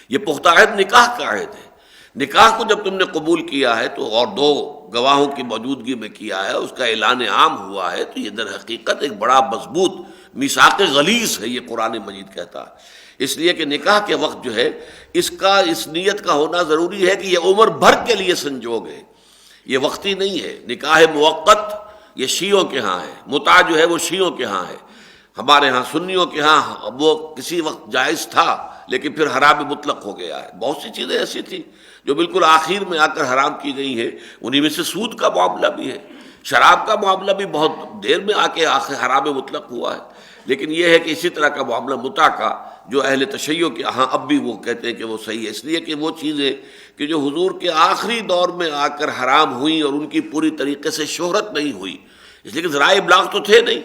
یہ پختہ عہد نکاح کا عہد ہے۔ نکاح کو جب تم نے قبول کیا ہے تو، اور 2 گواہوں کی موجودگی میں کیا ہے، اس کا اعلان عام ہوا ہے، تو یہ در حقیقت ایک بڑا مضبوط میثاق غلیظ ہے، یہ قرآن مجید کہتا ہے۔ اس لیے کہ نکاح کے وقت جو ہے اس نیت کا ہونا ضروری ہے کہ یہ عمر بھر کے لیے سنجوگ ہے، یہ وقتی نہیں ہے۔ نکاح موقت یہ شیعوں کے ہاں ہے، متع جو ہے وہ شیعوں کے ہاں ہے، ہمارے ہاں سنیوں کے ہاں وہ کسی وقت جائز تھا لیکن پھر حرام مطلق ہو گیا ہے۔ بہت سی چیزیں ایسی تھیں جو بالکل آخر میں آ کر حرام کی گئی ہیں، انہی میں سے سود کا معاملہ بھی ہے، شراب کا معاملہ بھی بہت دیر میں آ کے آخر حرام مطلق ہوا ہے۔ لیکن یہ ہے کہ اسی طرح کا معاملہ متع کا جو اہل تشیع کے ہاں اب بھی وہ کہتے ہیں کہ وہ صحیح ہے، اس لیے کہ وہ چیزیں کہ جو حضور کے آخری دور میں آ کر حرام ہوئیں اور ان کی پوری طریقے سے شہرت نہیں ہوئی، اس لیے کہ ذرائع ابلاغ تو تھے نہیں،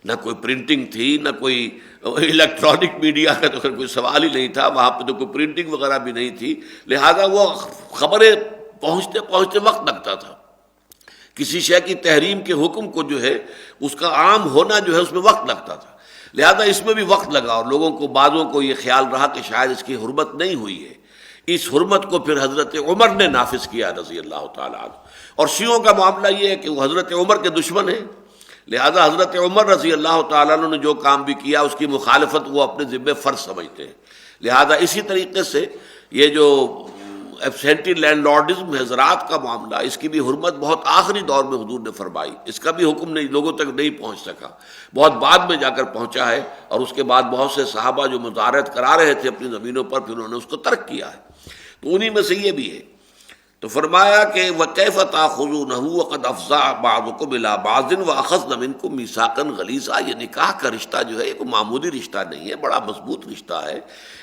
نہ کوئی پرنٹنگ تھی، نہ کوئی الیکٹرانک میڈیا کا تو کوئی سوال ہی نہیں تھا، وہاں پہ تو کوئی پرنٹنگ وغیرہ بھی نہیں تھی، لہذا وہ خبریں پہنچتے پہنچتے وقت لگتا تھا۔ کسی شے کی تحریم کے حکم کو جو ہے اس کا عام ہونا جو ہے اس میں وقت لگتا تھا، لہذا اس میں بھی وقت لگا، اور لوگوں کو بعضوں کو یہ خیال رہا کہ شاید اس کی حرمت نہیں ہوئی ہے۔ اس حرمت کو پھر حضرت عمر نے نافذ کیا رضی اللہ تعالیٰ عنہ، اور شیعوں کا معاملہ یہ ہے کہ وہ حضرت عمر کے دشمن ہیں، لہذا حضرت عمر رضی اللہ تعالیٰ عنہ نے جو کام بھی کیا اس کی مخالفت وہ اپنے ذمہ فرض سمجھتے ہیں، لہذا اسی طریقے سے یہ جو ایبسینٹی لینڈ لارڈزم ہے، زراعت کا معاملہ، اس کی بھی حرمت بہت آخری دور میں حضور نے فرمائی، اس کا بھی حکم نہیں لوگوں تک نہیں پہنچ سکا، بہت بعد میں جا کر پہنچا ہے، اور اس کے بعد بہت سے صحابہ جو مزارعت کرا رہے تھے اپنی زمینوں پر، پھر انہوں نے اس کو ترک کیا ہے، تو انہی میں سے یہ بھی ہے۔ تو فرمایا کہ وَكَيْفَ تَأْخُذُونَهُ وَقَدْ أَفْضَىٰ بَعْضُكُمْ إِلَىٰ بَعْضٍ وَأَخَذْنَ مِنكُم مِّيثَاقًا غَلِيظًا۔ یہ نکاح کا رشتہ جو ہے یہ کوئی معمولی رشتہ نہیں ہے، بڑا مضبوط رشتہ ہے۔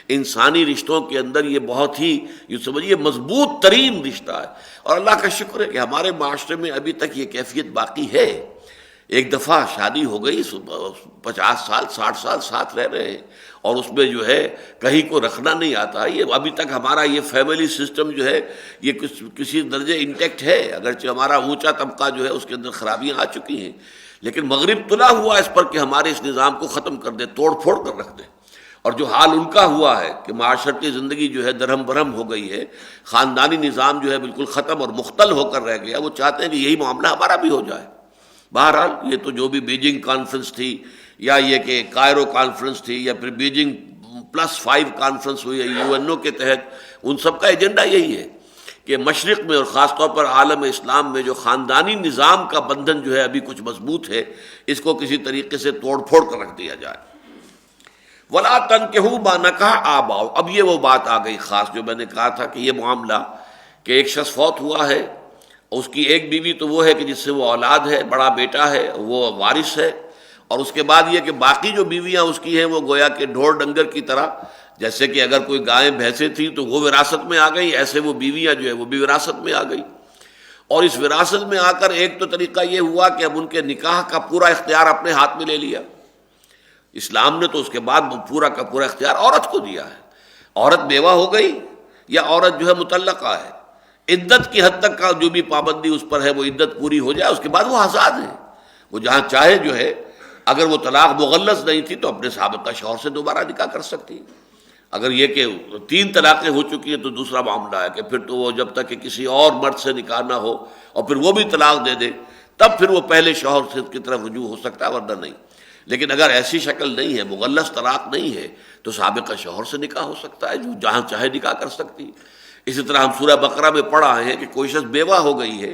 انسانی رشتوں کے اندر یہ بہت ہی یہ سمجھیے مضبوط ترین رشتہ ہے، اور اللہ کا شکر ہے کہ ہمارے معاشرے میں ابھی تک یہ کیفیت باقی ہے۔ ایک دفعہ شادی ہو گئی، 50 سال 60 سال ساتھ رہ رہے ہیں، اور اس میں جو ہے کہیں کو رکھنا نہیں آتا۔ یہ ابھی تک ہمارا یہ فیملی سسٹم جو ہے یہ کسی درجے انٹیکٹ ہے، اگرچہ ہمارا اونچا طبقہ جو ہے اس کے اندر خرابیاں آ چکی ہیں، لیکن مغرب تلا ہوا اس پر کہ ہمارے اس نظام کو ختم کر دے، توڑ پھوڑ کر رکھ دے۔ اور جو حال ان کا ہوا ہے کہ معاشرتی زندگی جو ہے درہم برہم ہو گئی ہے، خاندانی نظام جو ہے بالکل ختم اور مختل ہو کر رہ گیا، وہ چاہتے ہیں کہ یہی معاملہ ہمارا بھی ہو جائے۔ بہرحال یہ تو جو بھی بیجنگ کانفرنس تھی، یا یہ کہ کائرو کانفرنس تھی، یا پھر بیجنگ +5 کانفرنس ہوئی ہے UNO کے تحت، ان سب کا ایجنڈا یہی ہے کہ مشرق میں اور خاص طور پر عالم اسلام میں جو خاندانی نظام کا بندھن جو ہے ابھی کچھ مضبوط ہے، اس کو کسی طریقے سے توڑ پھوڑ کر رکھ دیا جائے۔ وَلَا تَنكِحُوا مَا نَكَحَ آبَاؤُكُمْ۔ اب یہ وہ بات آ گئی خاص جو میں نے کہا تھا کہ یہ معاملہ کہ ایک شخص فوت ہوا ہے، اس کی ایک بیوی تو وہ ہے کہ جس سے وہ اولاد ہے، بڑا بیٹا ہے، وہ وارث ہے، اور اس کے بعد یہ کہ باقی جو بیویاں اس کی ہیں وہ گویا کہ ڈھور ڈنگر کی طرح، جیسے کہ اگر کوئی گائیں بھینسیں تھیں تو وہ وراثت میں آ گئی، ایسے وہ بیویاں جو ہے وہ بھی وراثت میں آ گئی۔ اور اس وراثت میں آ کر ایک تو طریقہ یہ ہوا کہ اب ان کے نکاح کا پورا اختیار اپنے ہاتھ میں لے لیا۔ اسلام نے تو اس کے بعد پورا کا پورا اختیار عورت کو دیا ہے۔ عورت بیوہ ہو گئی یا عورت جو ہے مطلقہ ہے، عدت کی حد تک کا جو بھی پابندی اس پر ہے وہ عدت پوری ہو جائے، اس کے بعد وہ آزاد ہے، وہ جہاں چاہے جو ہے، اگر وہ طلاق مغلظ نہیں تھی تو اپنے سابقہ شوہر سے دوبارہ نکاح کر سکتی ہے۔ اگر یہ کہ 3 طلاقیں ہو چکی ہیں تو دوسرا معاملہ ہے کہ پھر تو وہ جب تک کہ کسی اور مرد سے نکاح نہ ہو اور پھر وہ بھی طلاق دے دے تب پھر وہ پہلے شوہر سے کی طرف رجوع ہو سکتا ہے، ورنہ نہیں۔ لیکن اگر ایسی شکل نہیں ہے، مغلظ طلاق نہیں ہے، تو سابقہ شوہر سے نکاح ہو سکتا ہے، جو جہاں چاہے نکاح کر سکتی ہے۔ اسی طرح ہم سورہ بقرہ میں پڑھ آئے ہیں کہ کوئی شخص بیوہ ہو گئی ہے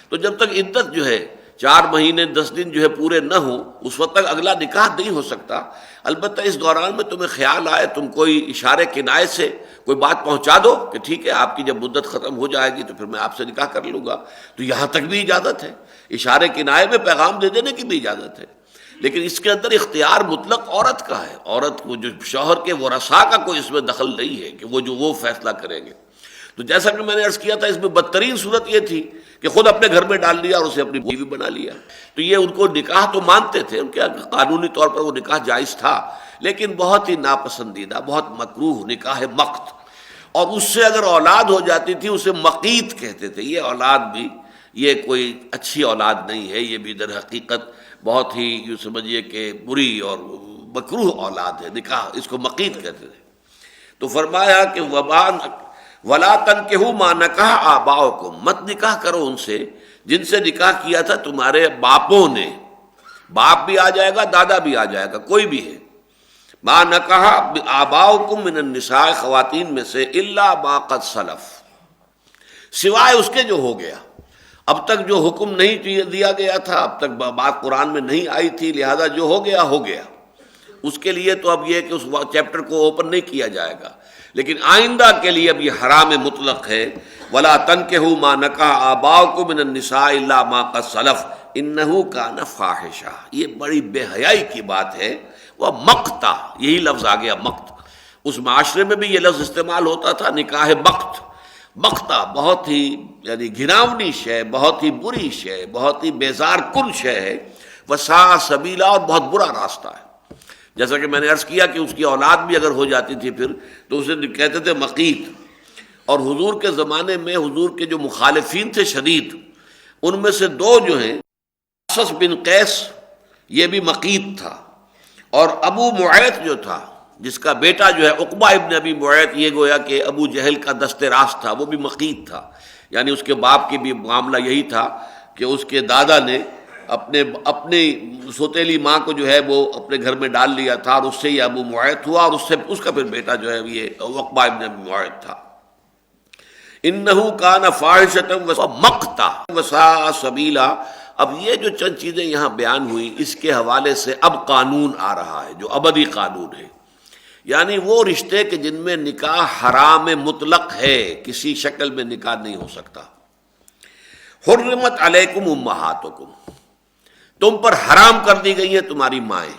تو جب تک عدت جو ہے 4 مہینے 10 دن جو ہے پورے نہ ہوں، اس وقت تک اگلا نکاح نہیں ہو سکتا۔ البتہ اس دوران میں تمہیں خیال آئے، تم کوئی اشارے کنائے سے کوئی بات پہنچا دو کہ ٹھیک ہے آپ کی جب مدت ختم ہو جائے گی تو پھر میں آپ سے نکاح کر لوں گا، تو یہاں تک بھی اجازت ہے، اشارے کنائے میں پیغام دے دینے کی بھی اجازت ہے۔ لیکن اس کے اندر اختیار مطلق عورت کا ہے، عورت کو جو شوہر کے ورثاء کا کوئی اس میں دخل نہیں ہے کہ وہ فیصلہ کریں گے۔ تو جیسا کہ میں نے عرض کیا تھا، اس میں بدترین صورت یہ تھی کہ خود اپنے گھر میں ڈال لیا اور اسے اپنی بیوی بنا لیا۔ تو یہ ان کو نکاح تو مانتے تھے، ان کے قانونی طور پر وہ نکاح جائز تھا، لیکن بہت ہی ناپسندیدہ، بہت مکروہ نکاح مقت، اور اس سے اگر اولاد ہو جاتی تھی اسے مقیت کہتے تھے۔ یہ اولاد بھی یہ کوئی اچھی اولاد نہیں ہے، یہ بھی در حقیقت بہت ہی یوں سمجھیے کہ بری اور مکروہ اولاد ہے، نکاح اس کو مقیت کہتے تھے۔ تو فرمایا کہ وَلَا تَنكِحُوا مَا نَكَحَ آبَاؤُكُمْ، مت نکاح کرو ان سے جن سے نکاح کیا تھا تمہارے باپوں نے، باپ بھی آ جائے گا، دادا بھی آ جائے گا، کوئی بھی ہے۔ مَا نَكَحَ آبَاؤُكُمْ مِنَ النِّسَاءِ، خواتین میں سے، إِلَّا مَا قَدْ سَلَفَ، سوائے اس کے جو ہو گیا۔ اب تک جو حکم نہیں دیا گیا تھا، اب تک بات قرآن میں نہیں آئی تھی، لہذا جو ہو گیا ہو گیا، اس کے لیے تو اب یہ کہ اس چیپٹر کو اوپن نہیں کیا جائے گا، لیکن آئندہ کے لیے اب یہ حرام مطلق ہے۔ وَلَا تَنكِحُوا مَا نَكَحَ آبَاؤُكُمْ مِنَ النِّسَاءِ إِلَّا مَا قَدْ سَلَفَ إِنَّهُ كَانَ فَاحِشًا، یہ بڑی بے حیائی کی بات ہے۔ وہ مقتا، یہی لفظ آ گیا مقت، اس معاشرے میں بھی یہ لفظ استعمال ہوتا تھا، نکاح مقت، مقتا بہت ہی یعنی گھناؤنی شے، بہت ہی بری شے، بہت ہی بیزار کن شے ہے، وساء سبیلا، اور بہت برا راستہ ہے۔ جیسا کہ میں نے عرض کیا کہ اس کی اولاد بھی اگر ہو جاتی تھی پھر تو اسے کہتے تھے مقیت۔ اور حضور کے زمانے میں حضور کے جو مخالفین تھے شدید، ان میں سے 2 جو ہیں، اسس بن قیس یہ بھی مقیت تھا، اور ابو معیط جو تھا جس کا بیٹا جو ہے عقبہ ابن ابی معیط، یہ گویا کہ ابو جہل کا دست راست تھا، وہ بھی مقیت تھا۔ یعنی اس کے باپ کی بھی معاملہ یہی تھا کہ اس کے دادا نے اپنی سوتیلی ماں کو جو ہے وہ اپنے گھر میں ڈال لیا تھا، اور اس سے یہ ابو معیط ہوا، اور اس کا پھر بیٹا جو ہے یہ عقبہ ابن ابی معیط تھا۔ انه کان فاحشۃ ومقتا وساء سبیلا۔ اب یہ جو چند چیزیں یہاں بیان ہوئی، اس کے حوالے سے اب قانون آ رہا ہے جو ابدی قانون ہے، یعنی وہ رشتے کہ جن میں نکاح حرام مطلق ہے، کسی شکل میں نکاح نہیں ہو سکتا۔ حرمت علیکم امہاتکم، تم پر حرام کر دی گئی ہیں تمہاری مائیں.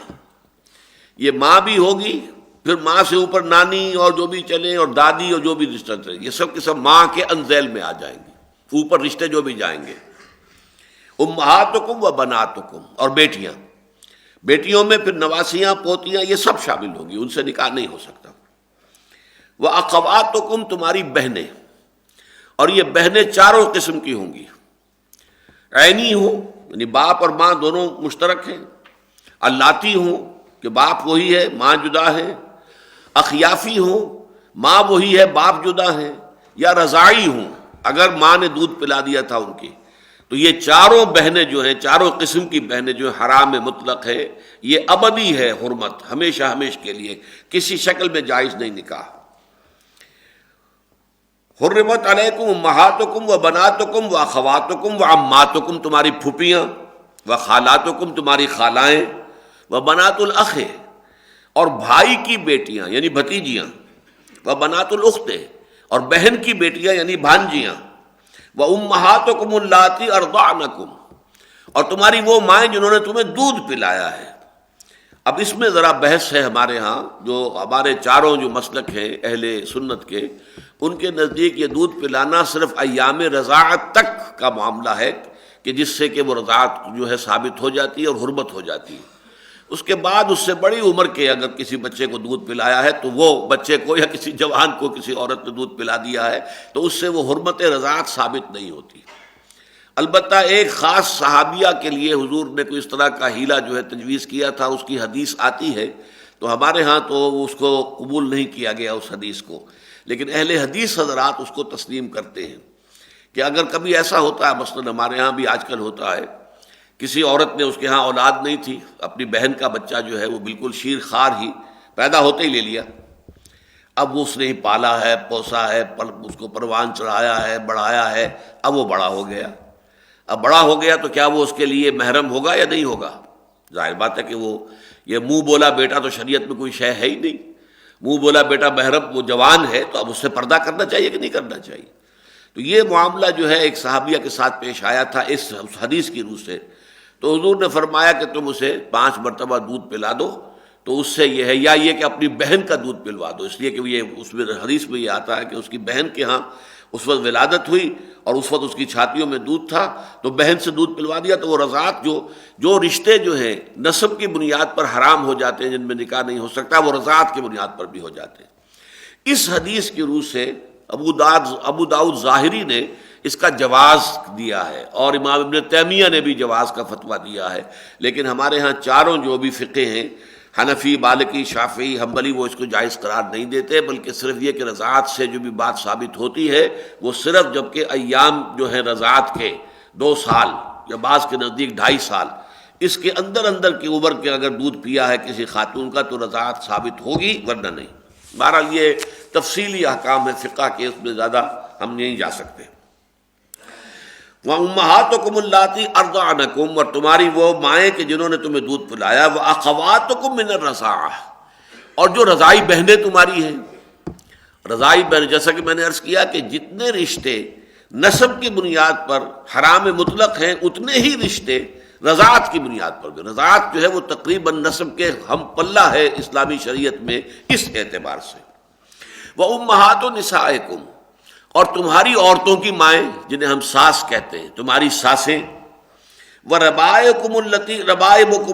یہ ماں بھی ہوگی، پھر ماں سے اوپر نانی اور جو بھی چلے، اور دادی اور جو بھی رشتہ چلے، یہ سب کے سب ماں کے انزیل میں آ جائیں گے، اوپر رشتے جو بھی جائیں گے. امہاتکم و بناتکم، اور بیٹیاں، بیٹیوں میں پھر نواسیاں، پوتیاں، یہ سب شامل ہوں گی، ان سے نکاح نہیں ہو سکتا. وہ اخواتکم، تمہاری بہنیں، اور یہ بہنیں چاروں قسم کی ہوں گی. عینی ہوں یعنی باپ اور ماں دونوں مشترک ہیں، اللاتی ہوں کہ باپ وہی ہے ماں جدا ہے، اخیافی ہوں ماں وہی ہے باپ جدا ہے، یا رضاعی ہوں اگر ماں نے دودھ پلا دیا تھا ان کی. تو یہ چاروں بہنیں جو ہیں، چاروں قسم کی بہنیں جو حرام مطلق ہے، یہ ابدی ہے حرمت، ہمیشہ ہمیشہ کے لیے، کسی شکل میں جائز نہیں نکاح. حرمت علیکم امہاتکم و بناتکم و اخواتکم و عماتکم، تمہاری پھوپھیاں، و خالاتکم، تمہاری خالائیں، و بنات الاخ، اور بھائی کی بیٹیاں یعنی بھتیجیاں، و بنات الاخت، اور بہن کی بیٹیاں یعنی بھانجیاں، و امہاتکم اللاتی ارضعنکم، اور تمہاری وہ مائیں جنہوں نے تمہیں دودھ پلایا ہے. اب اس میں ذرا بحث ہے ہمارے ہاں، جو ہمارے چاروں جو مسلک ہیں اہل سنت کے، ان کے نزدیک یہ دودھ پلانا صرف ایام رضاعت تک کا معاملہ ہے، کہ جس سے کہ وہ رضاعت جو ہے ثابت ہو جاتی ہے اور حرمت ہو جاتی ہے. اس کے بعد اس سے بڑی عمر کے اگر کسی بچے کو دودھ پلایا ہے تو وہ بچے کو یا کسی جوان کو کسی عورت نے دودھ پلا دیا ہے تو اس سے وہ حرمت رضاعت ثابت نہیں ہوتی. البتہ ایک خاص صحابیہ کے لیے حضور نے کوئی اس طرح کا حیلہ جو ہے تجویز کیا تھا، اس کی حدیث آتی ہے، تو ہمارے ہاں تو اس کو قبول نہیں کیا گیا اس حدیث کو، لیکن اہل حدیث حضرات اس کو تسلیم کرتے ہیں کہ اگر کبھی ایسا ہوتا ہے، مثلا ہمارے ہاں بھی آج کل ہوتا ہے، کسی عورت نے اس کے ہاں اولاد نہیں تھی، اپنی بہن کا بچہ جو ہے وہ بالکل شیر خوار ہی پیدا ہوتے ہی لے لیا، اب وہ اس نے ہی پالا ہے، پوسا ہے، اس کو پروان چڑھایا ہے، بڑھایا ہے، اب وہ بڑا ہو گیا. اب بڑا ہو گیا تو کیا وہ اس کے لیے محرم ہوگا یا نہیں ہوگا؟ ظاہر بات ہے کہ وہ یہ منہ بولا بیٹا تو شریعت میں کوئی شے ہے ہی نہیں، منہ بولا بیٹا محرم، وہ جوان ہے تو اب اس سے پردہ کرنا چاہیے کہ نہیں کرنا چاہیے. تو یہ معاملہ جو ہے ایک صحابیہ کے ساتھ پیش آیا تھا اس حدیث کی روح سے. تو حضور نے فرمایا کہ تم اسے 5 مرتبہ دودھ پلا دو، تو اس سے یہ ہے، یا یہ کہ اپنی بہن کا دودھ پلوا دو، اس لیے کہ یہ اس میں حدیث میں یہ آتا ہے کہ اس کی بہن کے ہاں اس وقت ولادت ہوئی اور اس وقت اس کی چھاتیوں میں دودھ تھا، تو بہن سے دودھ پلوا دیا تو وہ رضاعت جو رشتے جو ہیں نسب کی بنیاد پر حرام ہو جاتے ہیں، جن میں نکاح نہیں ہو سکتا، وہ رضاعت کی بنیاد پر بھی ہو جاتے ہیں. اس حدیث کی روح سے ابو داؤد ظاہری نے اس کا جواز دیا ہے، اور امام ابن تیمیہ نے بھی جواز کا فتویٰ دیا ہے. لیکن ہمارے ہاں چاروں جو بھی فقہ ہیں، حنفی، مالکی، شافعی، حنبلی، وہ اس کو جائز قرار نہیں دیتے، بلکہ صرف یہ کہ رضاعت سے جو بھی بات ثابت ہوتی ہے وہ صرف جب کہ ایام جو ہے رضاعت کے 2 سال یا بعض کے نزدیک 2.5 سال، اس کے اندر کی عمر کے اگر دودھ پیا ہے کسی خاتون کا تو رضاعت ثابت ہوگی، ورنہ نہیں. بہرحال یہ تفصیلی احکام ہے فقہ کے، اس میں زیادہ ہم نہیں جا سکتے. وَأُمَّهَاتُكُمُ اللَّاتِي أَرْضَعْنَكُمْ، اور تمہاری وہ مائیں کہ جنہوں نے تمہیں دودھ پلایا، وَأَخَوَاتُكُمْ مِنَ الرَّضَاعَةِ، اور جو رضاعی بہنیں تمہاری ہیں. رضاعی بہن، جیسا کہ میں نے عرض کیا کہ جتنے رشتے نسب کی بنیاد پر حرام مطلق ہیں، اتنے ہی رشتے رضاعت کی بنیاد پر بھی. رضاعت جو ہے وہ تقریباً نسب کے ہم پلہ ہے اسلامی شریعت میں اس اعتبار سے. وَأُمَّهَاتُ نِسَائِكُمْ، اور تمہاری عورتوں کی مائیں جنہیں ہم ساس کہتے ہیں، تمہاری ساسیں. ربائبکم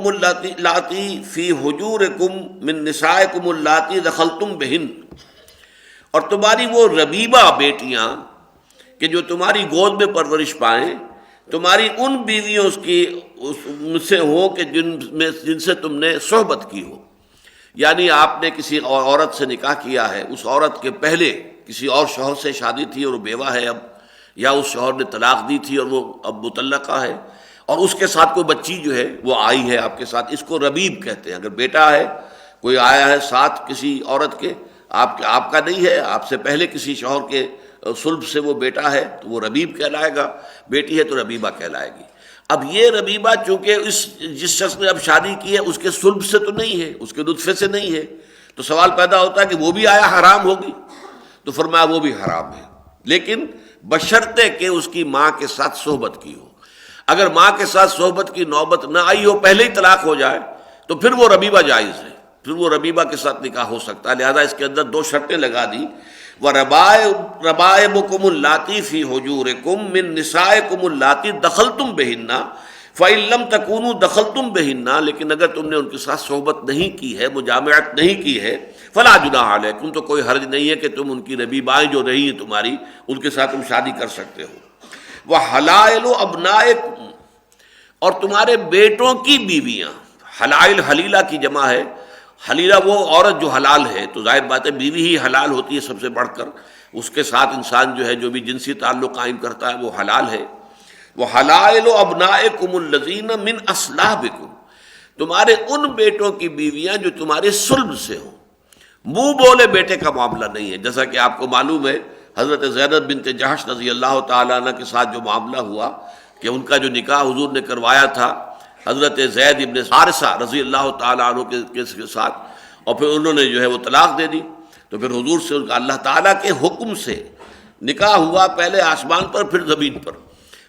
اللاتی فی حجورکم من نسائکم اللاتی دخلتم بہن، اور تمہاری وہ ربیبہ بیٹیاں کہ جو تمہاری گود میں پرورش پائیں، تمہاری ان بیویوں سے ہو کہ جن سے تم نے صحبت کی ہو. یعنی آپ نے کسی عورت سے نکاح کیا ہے، اس عورت کے پہلے کسی اور شوہر سے شادی تھی اور وہ بیوہ ہے اب، یا اس شوہر نے طلاق دی تھی اور وہ اب مطلقہ ہے، اور اس کے ساتھ کوئی بچی جو ہے وہ آئی ہے آپ کے ساتھ، اس کو ربیب کہتے ہیں. اگر بیٹا ہے کوئی آیا ہے ساتھ کسی عورت کے، آپ کا نہیں ہے، آپ سے پہلے کسی شوہر کے صلب سے وہ بیٹا ہے تو وہ ربیب کہلائے گا، بیٹی ہے تو ربیبہ کہلائے گی. اب یہ ربیبہ چونکہ جس شخص نے اب شادی کی ہے اس کے صلب سے تو نہیں ہے، اس کے نطفے سے نہیں ہے، تو سوال پیدا ہوتا ہے کہ وہ بھی آیا حرام ہوگی؟ تو فرمایا وہ بھی حرام ہے، لیکن بشرطے کہ اس کی ماں کے ساتھ صحبت کی ہو۔ اگر ماں کے ساتھ صحبت کی نوبت نہ آئی ہو، پہلے ہی طلاق ہو جائے، تو پھر وہ ربیبہ جائز ہے، پھر وہ ربیبہ کے ساتھ نکاح ہو سکتا ہے۔ لہذا اس کے اندر دو شرطیں لگا دی، وَرَبَائِبُكُمُ اللَّاتِي فِي حُجُورِكُم مِّن نِّسَائِكُمُ اللَّاتِي دَخَلْتُم بِهِنَّ فَإِن لَّمْ تَكُونُوا دَخَلْتُم بِهِنَّ، لیکن اگر تم نے ان کے ساتھ صحبت نہیں کی ہے، مجامعت نہیں کی ہے، فَلَا جُنَاحَ عَلَيْكُم، تو کوئی حرج نہیں ہے کہ تم ان کی ربیبائیں جو رہی ہیں تمہاری، ان کے ساتھ تم شادی کر سکتے ہو۔ وَحَلَائِلُ أَبْنَائِكُم، اور تمہارے بیٹوں کی بیویاں، حلائل حلیلہ کی جمع ہے، حلیلہ وہ عورت جو حلال ہے، تو ظاہر بات ہے بیوی ہی حلال ہوتی ہے سب سے بڑھ کر، اس کے ساتھ انسان جو ہے جو بھی جنسی تعلق قائم کرتا ہے وہ حلال ہے۔ وہ حلائل ابنائکم الذین من اصلابکم، تمہارے ان بیٹوں کی بیویاں جو تمہارے صلب سے ہوں، منہ بولے بیٹے کا معاملہ نہیں ہے، جیسا کہ آپ کو معلوم ہے حضرت زینب بنت جحش رضی اللہ تعالیٰ عنہ کے ساتھ جو معاملہ ہوا کہ ان کا جو نکاح حضور نے کروایا تھا حضرت زید ابن حارثہ رضی اللہ تعالیٰ عنہ کے ساتھ، اور پھر انہوں نے جو ہے وہ طلاق دے دی، تو پھر حضور سے ان کا اللہ تعالیٰ کے حکم سے نکاح ہوا، پہلے آسمان پر پھر زمین پر،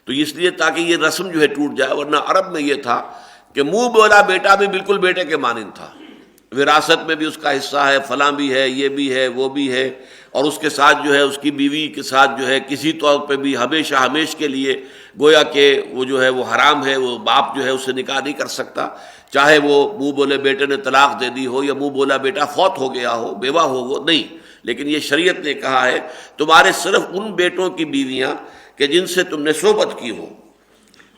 تو اس لیے تاکہ یہ رسم جو ہے ٹوٹ جائے، ورنہ عرب میں یہ تھا کہ منہ بولا بیٹا بھی بالکل بیٹے کے مانند تھا، وراثت میں بھی اس کا حصہ ہے، فلاں بھی ہے، یہ بھی ہے، وہ بھی ہے، اور اس کے ساتھ جو ہے اس کی بیوی کے ساتھ جو ہے کسی طور پہ بھی ہمیشہ ہمیش کے لیے گویا کہ وہ جو ہے وہ حرام ہے، وہ باپ جو ہے اس سے نکاح نہیں کر سکتا، چاہے وہ منہ بولے بیٹے نے طلاق دے دی ہو یا منہ بولا بیٹا فوت ہو گیا ہو، بیوہ ہو وہ نہیں، لیکن یہ شریعت نے کہا ہے تمہارے صرف ان بیٹوں کی بیویاں کہ جن سے تم نے صحبت کی ہو،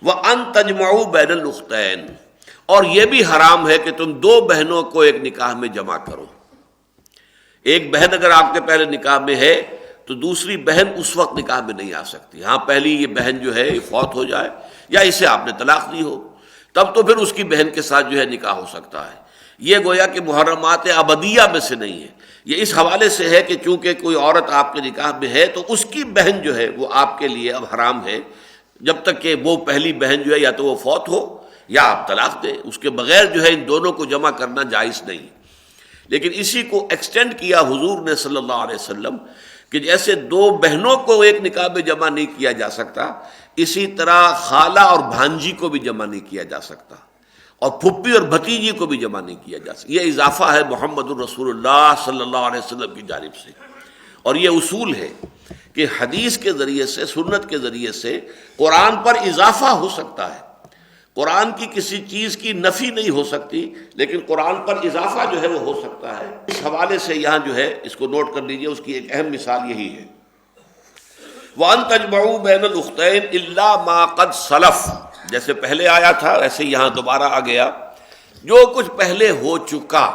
وَأَن تَجْمَعُوا بَيْنَ الْأُخْتَيْنِ، اور یہ بھی حرام ہے کہ تم دو بہنوں کو ایک نکاح میں جمع کرو۔ ایک بہن اگر آپ کے پہلے نکاح میں ہے تو دوسری بہن اس وقت نکاح میں نہیں آ سکتی، ہاں پہلی یہ بہن جو ہے فوت ہو جائے یا اسے آپ نے طلاق دی ہو، تب تو پھر اس کی بہن کے ساتھ جو ہے نکاح ہو سکتا ہے۔ یہ گویا کہ محرمات ابدیہ میں سے نہیں ہے، یہ اس حوالے سے ہے کہ چونکہ کوئی عورت آپ کے نکاح میں ہے تو اس کی بہن جو ہے وہ آپ کے لیے اب حرام ہے، جب تک کہ وہ پہلی بہن جو ہے یا تو وہ فوت ہو یا آپ طلاق دیں، اس کے بغیر جو ہے ان دونوں کو جمع کرنا جائز نہیں۔ لیکن اسی کو ایکسٹینڈ کیا حضور نے صلی اللہ علیہ وسلم کہ جیسے دو بہنوں کو ایک نکاح میں جمع نہیں کیا جا سکتا، اسی طرح خالہ اور بھانجی کو بھی جمع نہیں کیا جا سکتا، اور پھپھی اور بھتیجی کو بھی جمع نہیں کیا جا سکتا۔ یہ اضافہ ہے محمد الرسول اللہ صلی اللہ علیہ وسلم کی جانب سے، اور یہ اصول ہے کہ حدیث کے ذریعے سے، سنت کے ذریعے سے قرآن پر اضافہ ہو سکتا ہے، قرآن کی کسی چیز کی نفی نہیں ہو سکتی، لیکن قرآن پر اضافہ جو ہے وہ ہو سکتا ہے۔ اس حوالے سے یہاں جو ہے اس کو نوٹ کر لیجئے، اس کی ایک اہم مثال یہی ہے، وَأَن تَجْمَعُوا بَيْنَ الْأُخْتَيْنِ إِلَّا مَا قَدْ سَلَفَ، جیسے پہلے آیا تھا ویسے یہاں دوبارہ آ گیا، جو کچھ پہلے ہو چکا،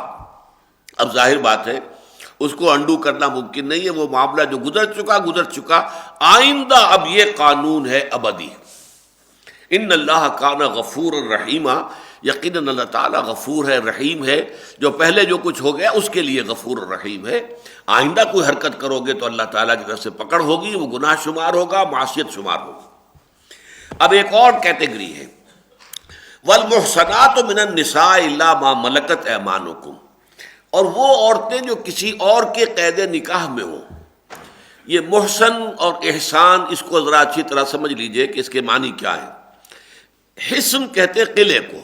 اب ظاہر بات ہے اس کو انڈو کرنا ممکن نہیں ہے، وہ معاملہ جو گزر چکا، آئندہ اب یہ قانون ہے ابدی۔ ان اللہ کان غفور الرحیم، یقیناً اللہ تعالیٰ غفور ہے، رحیم ہے، جو پہلے جو کچھ ہو گیا اس کے لیے غفور الرحیم ہے۔ آئندہ کوئی حرکت کرو گے تو اللہ تعالیٰ کی طرف سے پکڑ ہوگی، وہ گناہ شمار ہوگا، معصیت شمار ہوگی۔ اب ایک اور کیٹیگری ہے، والمحصنات من النساء الا ما ملکت ایمانکم، اور وہ عورتیں جو کسی اور کے قید نکاح میں ہوں۔ یہ محسن اور احسان، اس کو ذرا اچھی طرح سمجھ لیجئے کہ اس کے معنی کیا ہے۔ حصن کہتے قلعے کو،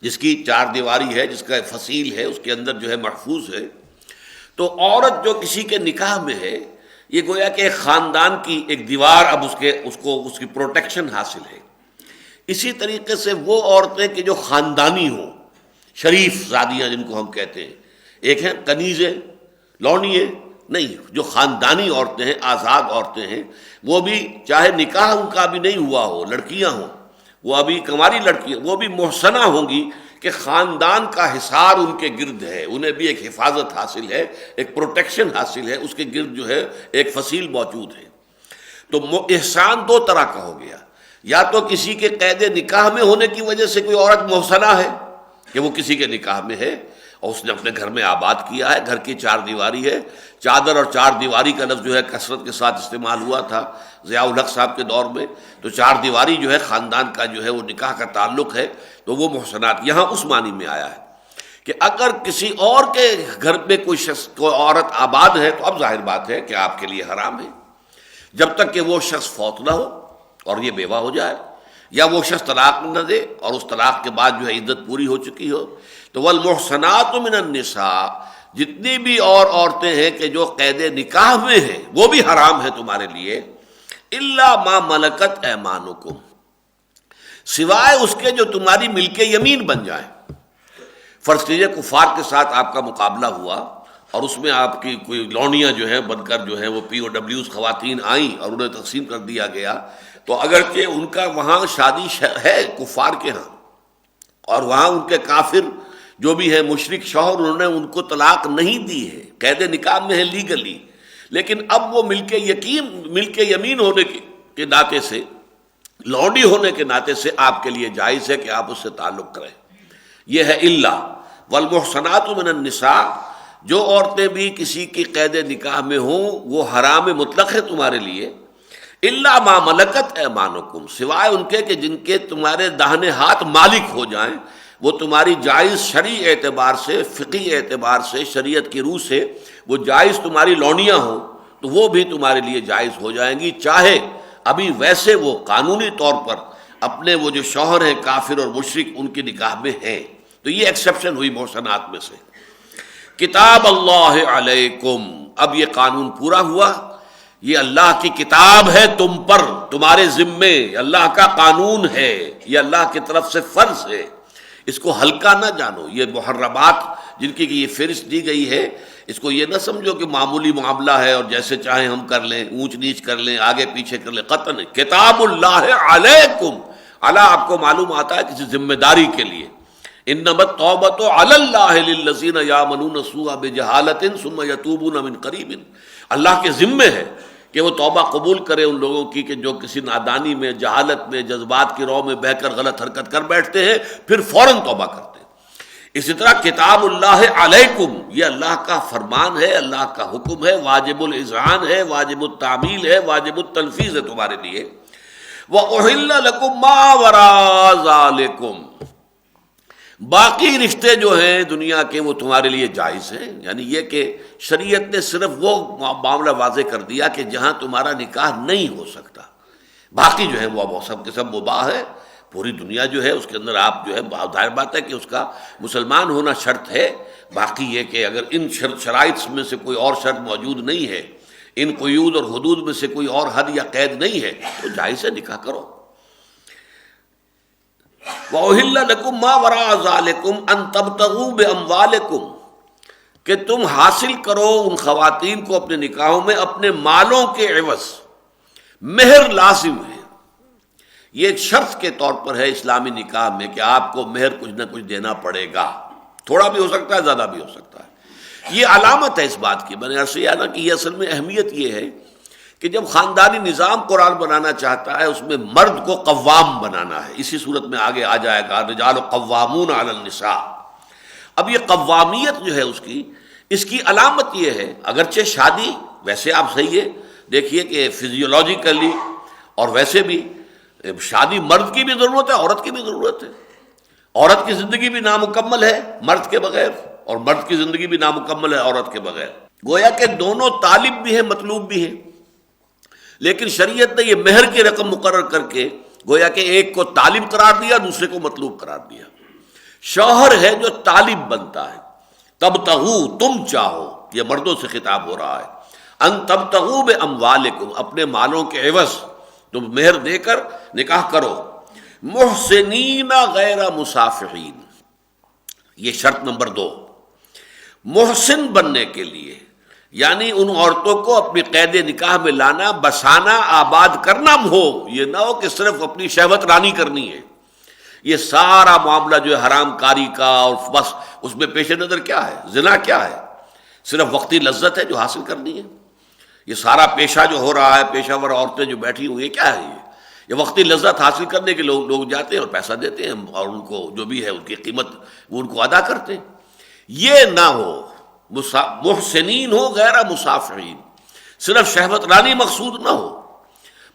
جس کی چار دیواری ہے، جس کا فصیل ہے، اس کے اندر جو ہے محفوظ ہے، تو عورت جو کسی کے نکاح میں ہے، یہ گویا کہ ایک خاندان کی ایک دیوار، اب اس کی پروٹیکشن حاصل ہے۔ اسی طریقے سے وہ عورتیں کہ جو خاندانی ہوں، شریف زادیاں جن کو ہم کہتے ہیں، ایک ہیں کنیزیں، لونیے نہیں، جو خاندانی عورتیں ہیں، آزاد عورتیں ہیں، وہ بھی چاہے نکاح ان کا بھی نہیں ہوا ہو، لڑکیاں ہوں، وہ ابھی کنواری لڑکیاں، وہ بھی محسنہ ہوں گی کہ خاندان کا حصار ان کے گرد ہے، انہیں بھی ایک حفاظت حاصل ہے، ایک پروٹیکشن حاصل ہے، اس کے گرد جو ہے ایک فصیل موجود ہے۔ تو احسان دو طرح کا ہو گیا، یا تو کسی کے قید نکاح میں ہونے کی وجہ سے کوئی عورت محسنہ ہے کہ وہ کسی کے نکاح میں ہے اور اس نے اپنے گھر میں آباد کیا ہے، گھر کی چار دیواری ہے۔ چادر اور چار دیواری کا لفظ جو ہے کثرت کے ساتھ استعمال ہوا تھا ضیاء الحق صاحب کے دور میں، تو چار دیواری جو ہے خاندان کا جو ہے وہ نکاح کا تعلق ہے، تو وہ محسنات یہاں اس معنی میں آیا ہے کہ اگر کسی اور کے گھر میں کوئی عورت آباد ہے تو اب ظاہر بات ہے کہ آپ کے لیے حرام ہے۔ جب تک کہ وہ شخص فوت نہ ہو اور یہ بیوہ ہو جائے، یا وہ شخص طلاق نہ دے اور اس طلاق کے بعد جو ہے عدت پوری ہو چکی ہو۔ تو والمحصنات من النساء، جتنی بھی اور عورتیں ہیں کہ جو قید نکاح میں ہیں وہ بھی حرام ہے تمہارے لیے، الا ما ملکت ایمانکم، سوائے اس کے جو تمہاری ملک یمین بن جائیں۔ فرض کیجیے کفار کے ساتھ آپ کا مقابلہ ہوا اور اس میں آپ کی کوئی لونیاں جو ہیں بن کر جو ہیں وہ پی او ڈبلیوز خواتین آئیں اور انہیں تقسیم کر دیا گیا، تو اگرچہ ان کا وہاں شادی ہے کفار کے ہاں، اور وہاں ان کے کافر جو بھی ہے مشرک شوہر، انہوں نے ان کو طلاق نہیں دی ہے، قید نکاح میں ہے لیگلی، لیکن اب وہ ملک یمین ہونے کے ناطے سے، لونڈی ہونے کے ناطے سے آپ کے لیے جائز ہے کہ آپ اس سے تعلق کریں۔ یہ ہے الا والمحصنات من النساء، جو عورتیں بھی کسی کی قید نکاح میں ہوں وہ حرام مطلق ہے تمہارے لیے، الا ما ملکت ایمانکم، سوائے ان کے کہ جن کے تمہارے داہنے ہاتھ مالک ہو جائیں، وہ تمہاری جائز شرعی اعتبار سے، فقہی اعتبار سے، شریعت کی روح سے وہ جائز تمہاری لونیاں ہوں تو وہ بھی تمہارے لیے جائز ہو جائیں گی، چاہے ابھی ویسے وہ قانونی طور پر اپنے وہ جو شوہر ہیں کافر اور مشرک ان کی نکاح میں ہیں۔ تو یہ ایکسیپشن ہوئی محسنات میں سے۔ کتاب اللہ علیکم، اب یہ قانون پورا ہوا، یہ اللہ کی کتاب ہے تم پر، تمہارے ذمے، اللہ کا قانون ہے، یہ اللہ کی طرف سے فرض ہے، اس کو ہلکا نہ جانو۔ یہ محرمات جن کی یہ فہرست دی گئی ہے، اس کو یہ نہ سمجھو کہ معمولی معاملہ ہے اور جیسے چاہیں ہم کر لیں، اونچ نیچ کر لیں، آگے پیچھے کر لیں، قطعاً نہیں۔ کتاب اللہ علیکم، اللہ آپ کو معلوم آتا ہے کسی ذمہ داری کے لیے۔ انما التوبۃ علی اللہ للذین یعملون السوء بجہالۃ ثم یتوبون من قریب، اللہ کے ذمے ہے کہ وہ توبہ قبول کرے ان لوگوں کی کہ جو کسی نادانی میں، جہالت میں، جذبات کی رو میں بہہ کر غلط حرکت کر بیٹھتے ہیں پھر فوراً توبہ کرتے ہیں۔ اسی طرح کتاب اللہ علیکم، یہ اللہ کا فرمان ہے، اللہ کا حکم ہے، واجب الاذعان ہے، واجب التعمیل ہے، واجب التنفیذ ہے تمہارے لیے۔ وَأُحِلَّ لَكُم مَّا وَرَاءَ ذَلِكُمْ، باقی رشتے جو ہیں دنیا کے وہ تمہارے لیے جائز ہیں، یعنی یہ کہ شریعت نے صرف وہ معاملہ واضح کر دیا کہ جہاں تمہارا نکاح نہیں ہو سکتا، باقی جو ہے وہ سب کے سب مباح ہے۔ پوری دنیا جو ہے اس کے اندر آپ جو ہے ظاہر بات ہے کہ اس کا مسلمان ہونا شرط ہے، باقی یہ کہ اگر ان شرائط میں سے کوئی اور شرط موجود نہیں ہے، ان قیود اور حدود میں سے کوئی اور حد یا قید نہیں ہے تو جائز ہے، نکاح کرو۔ وَأُحِلَّ لَكُم مَّا وَرَاءَ ذَلِكُمْ أَن تَبْتَغُوا بِأَمْوَالِكُمْ، کہ تم حاصل کرو ان خواتین کو اپنے نکاحوں میں اپنے مالوں کے عوض۔ مہر لازم ہے، یہ ایک شرط کے طور پر ہے اسلامی نکاح میں کہ آپ کو مہر کچھ نہ کچھ دینا پڑے گا، تھوڑا بھی ہو سکتا ہے، زیادہ بھی ہو سکتا ہے۔ یہ علامت ہے اس بات کی، میں نے عرض کیا نا کہ یہ اصل میں اہمیت یہ ہے کہ جب خاندانی نظام قرآن بنانا چاہتا ہے اس میں مرد کو قوام بنانا ہے، اسی صورت میں آگے آ جائے گا رجال قوامون علی النساء۔ اب یہ قوامیت جو ہے اس کی علامت یہ ہے، اگرچہ شادی ویسے آپ صحیح ہے، دیکھیے کہ فزیولوجیکلی اور ویسے بھی شادی مرد کی بھی ضرورت ہے، عورت کی بھی ضرورت ہے۔ عورت کی زندگی بھی نامکمل ہے مرد کے بغیر، اور مرد کی زندگی بھی نامکمل ہے عورت کے بغیر، گویا کہ دونوں طالب بھی ہیں مطلوب بھی ہیں، لیکن شریعت نے یہ مہر کی رقم مقرر کر کے گویا کہ ایک کو طالب قرار دیا، دوسرے کو مطلوب قرار دیا۔ شوہر ہے جو طالب بنتا ہے، تبتغوا، تم چاہو، یہ مردوں سے خطاب ہو رہا ہے، ان تبتغوا باموالکم، اپنے مالوں کے عوض تم مہر دے کر نکاح کرو، محسنین غیر مسافحین، یہ شرط نمبر 2۔ محسن بننے کے لیے یعنی ان عورتوں کو اپنی قید نکاح میں لانا، بسانا، آباد کرنا ہو، یہ نہ ہو کہ صرف اپنی شہوت رانی کرنی ہے۔ یہ سارا معاملہ جو ہے حرام کاری کا، اور بس اس میں پیش نظر کیا ہے؟ زنا کیا ہے؟ صرف وقتی لذت ہے جو حاصل کرنی ہے۔ یہ سارا پیشہ جو ہو رہا ہے، پیشہ ور عورتیں جو بیٹھی ہوئی ہیں، کیا ہے یہ وقتی لذت حاصل کرنے کے لوگ جاتے ہیں اور پیسہ دیتے ہیں اور ان کو جو بھی ہے ان کی قیمت وہ ان کو ادا کرتے ہیں۔ یہ نہ ہو، محسنین ہو غیر مسافحین، صرف شہوت رانی مقصود نہ ہو،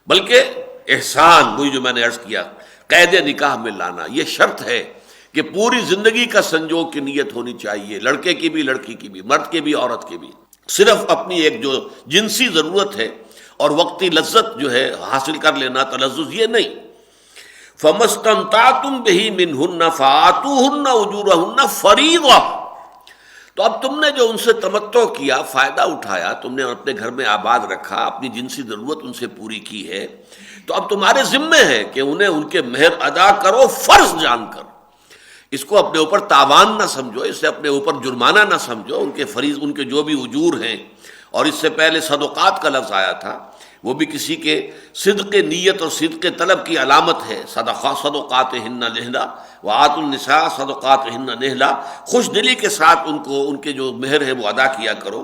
بلکہ احسان، وہی جو میں نے عرض کیا، قید نکاح میں لانا، یہ شرط ہے کہ پوری زندگی کا سنجوگ کی نیت ہونی چاہیے، لڑکے کی بھی، لڑکی کی بھی، مرد کے بھی، عورت کے بھی۔ صرف اپنی ایک جو جنسی ضرورت ہے اور وقتی لذت جو ہے حاصل کر لینا، تلذذ یہ نہیں۔ فَمَسْتَمْتَعْتُمْ بِهِ مِنْهُنَّ فَآتُوهُنَّ أُجُورَهُنَّ فَرِيضَةً، تو اب تم نے جو ان سے تمتع کیا، فائدہ اٹھایا، تم نے اپنے گھر میں آباد رکھا، اپنی جنسی ضرورت ان سے پوری کی ہے، تو اب تمہارے ذمے ہے کہ انہیں ان کے مہر ادا کرو فرض جان کر۔ اس کو اپنے اوپر تاوان نہ سمجھو، اسے اپنے اوپر جرمانہ نہ سمجھو، ان کے فریض، ان کے جو بھی اجور ہیں۔ اور اس سے پہلے صدقات کا لفظ آیا تھا، وہ بھی کسی کے صدق نیت اور صدق طلب کی علامت ہے۔ صدقاتہن نحلہ وآتوا النساء صدقاتہن نحلہ، خوش دلی کے ساتھ ان کو ان کے جو مہر ہے وہ ادا کیا کرو۔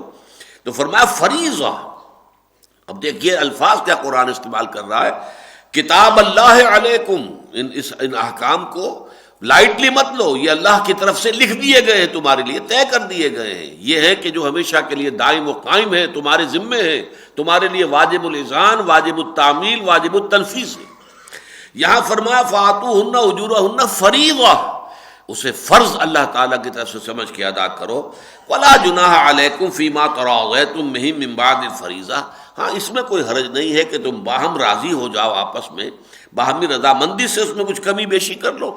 تو فرمایا فریضہ۔ اب دیکھیے الفاظ کیا قرآن استعمال کر رہا ہے، کتاب اللہ علیکم، ان احکام کو لائٹلی مت لو، یہ اللہ کی طرف سے لکھ دیے گئے ہیں، تمہارے لیے طے کر دیے گئے ہیں، یہ ہے کہ جو ہمیشہ کے لیے دائم و قائم ہے، تمہارے ذمے ہے، تمہارے لیے واجب الاذعان، واجب التعمیل، واجب التنفیذ ہے۔ یہاں فرمایا فآتوہن اجورہن فریضہ، اسے فرض اللہ تعالیٰ کی طرف سے سمجھ کے ادا کرو۔ ولا جناح علیکم فیما تراضیتم بہ من بعد الفریضہ، ہاں اس میں کوئی حرج نہیں ہے کہ تم باہم راضی ہو جاؤ آپس میں، باہمی رضامندی سے اس میں کچھ کمی بیشی کر لو۔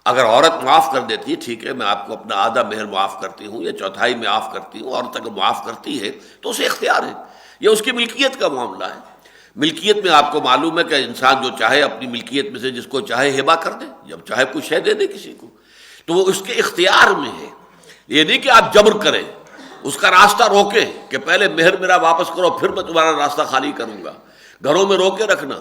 اگر عورت معاف کر دیتی ہے، ٹھیک ہے میں آپ کو اپنا آدھا مہر معاف کرتی ہوں یا چوتھائی معاف کرتی ہوں، عورت اگر معاف کرتی ہے تو اسے اختیار ہے، یہ اس کی ملکیت کا معاملہ ہے۔ ملکیت میں آپ کو معلوم ہے کہ انسان جو چاہے اپنی ملکیت میں سے جس کو چاہے ہبہ کر دے، جب چاہے کوئی شے دے دے کسی کو، تو وہ اس کے اختیار میں ہے۔ یہ نہیں کہ آپ جبر کریں، اس کا راستہ روکیں کہ پہلے مہر میرا واپس کرو پھر میں تمہارا راستہ خالی کروں گا، گھروں میں روکے رکھنا،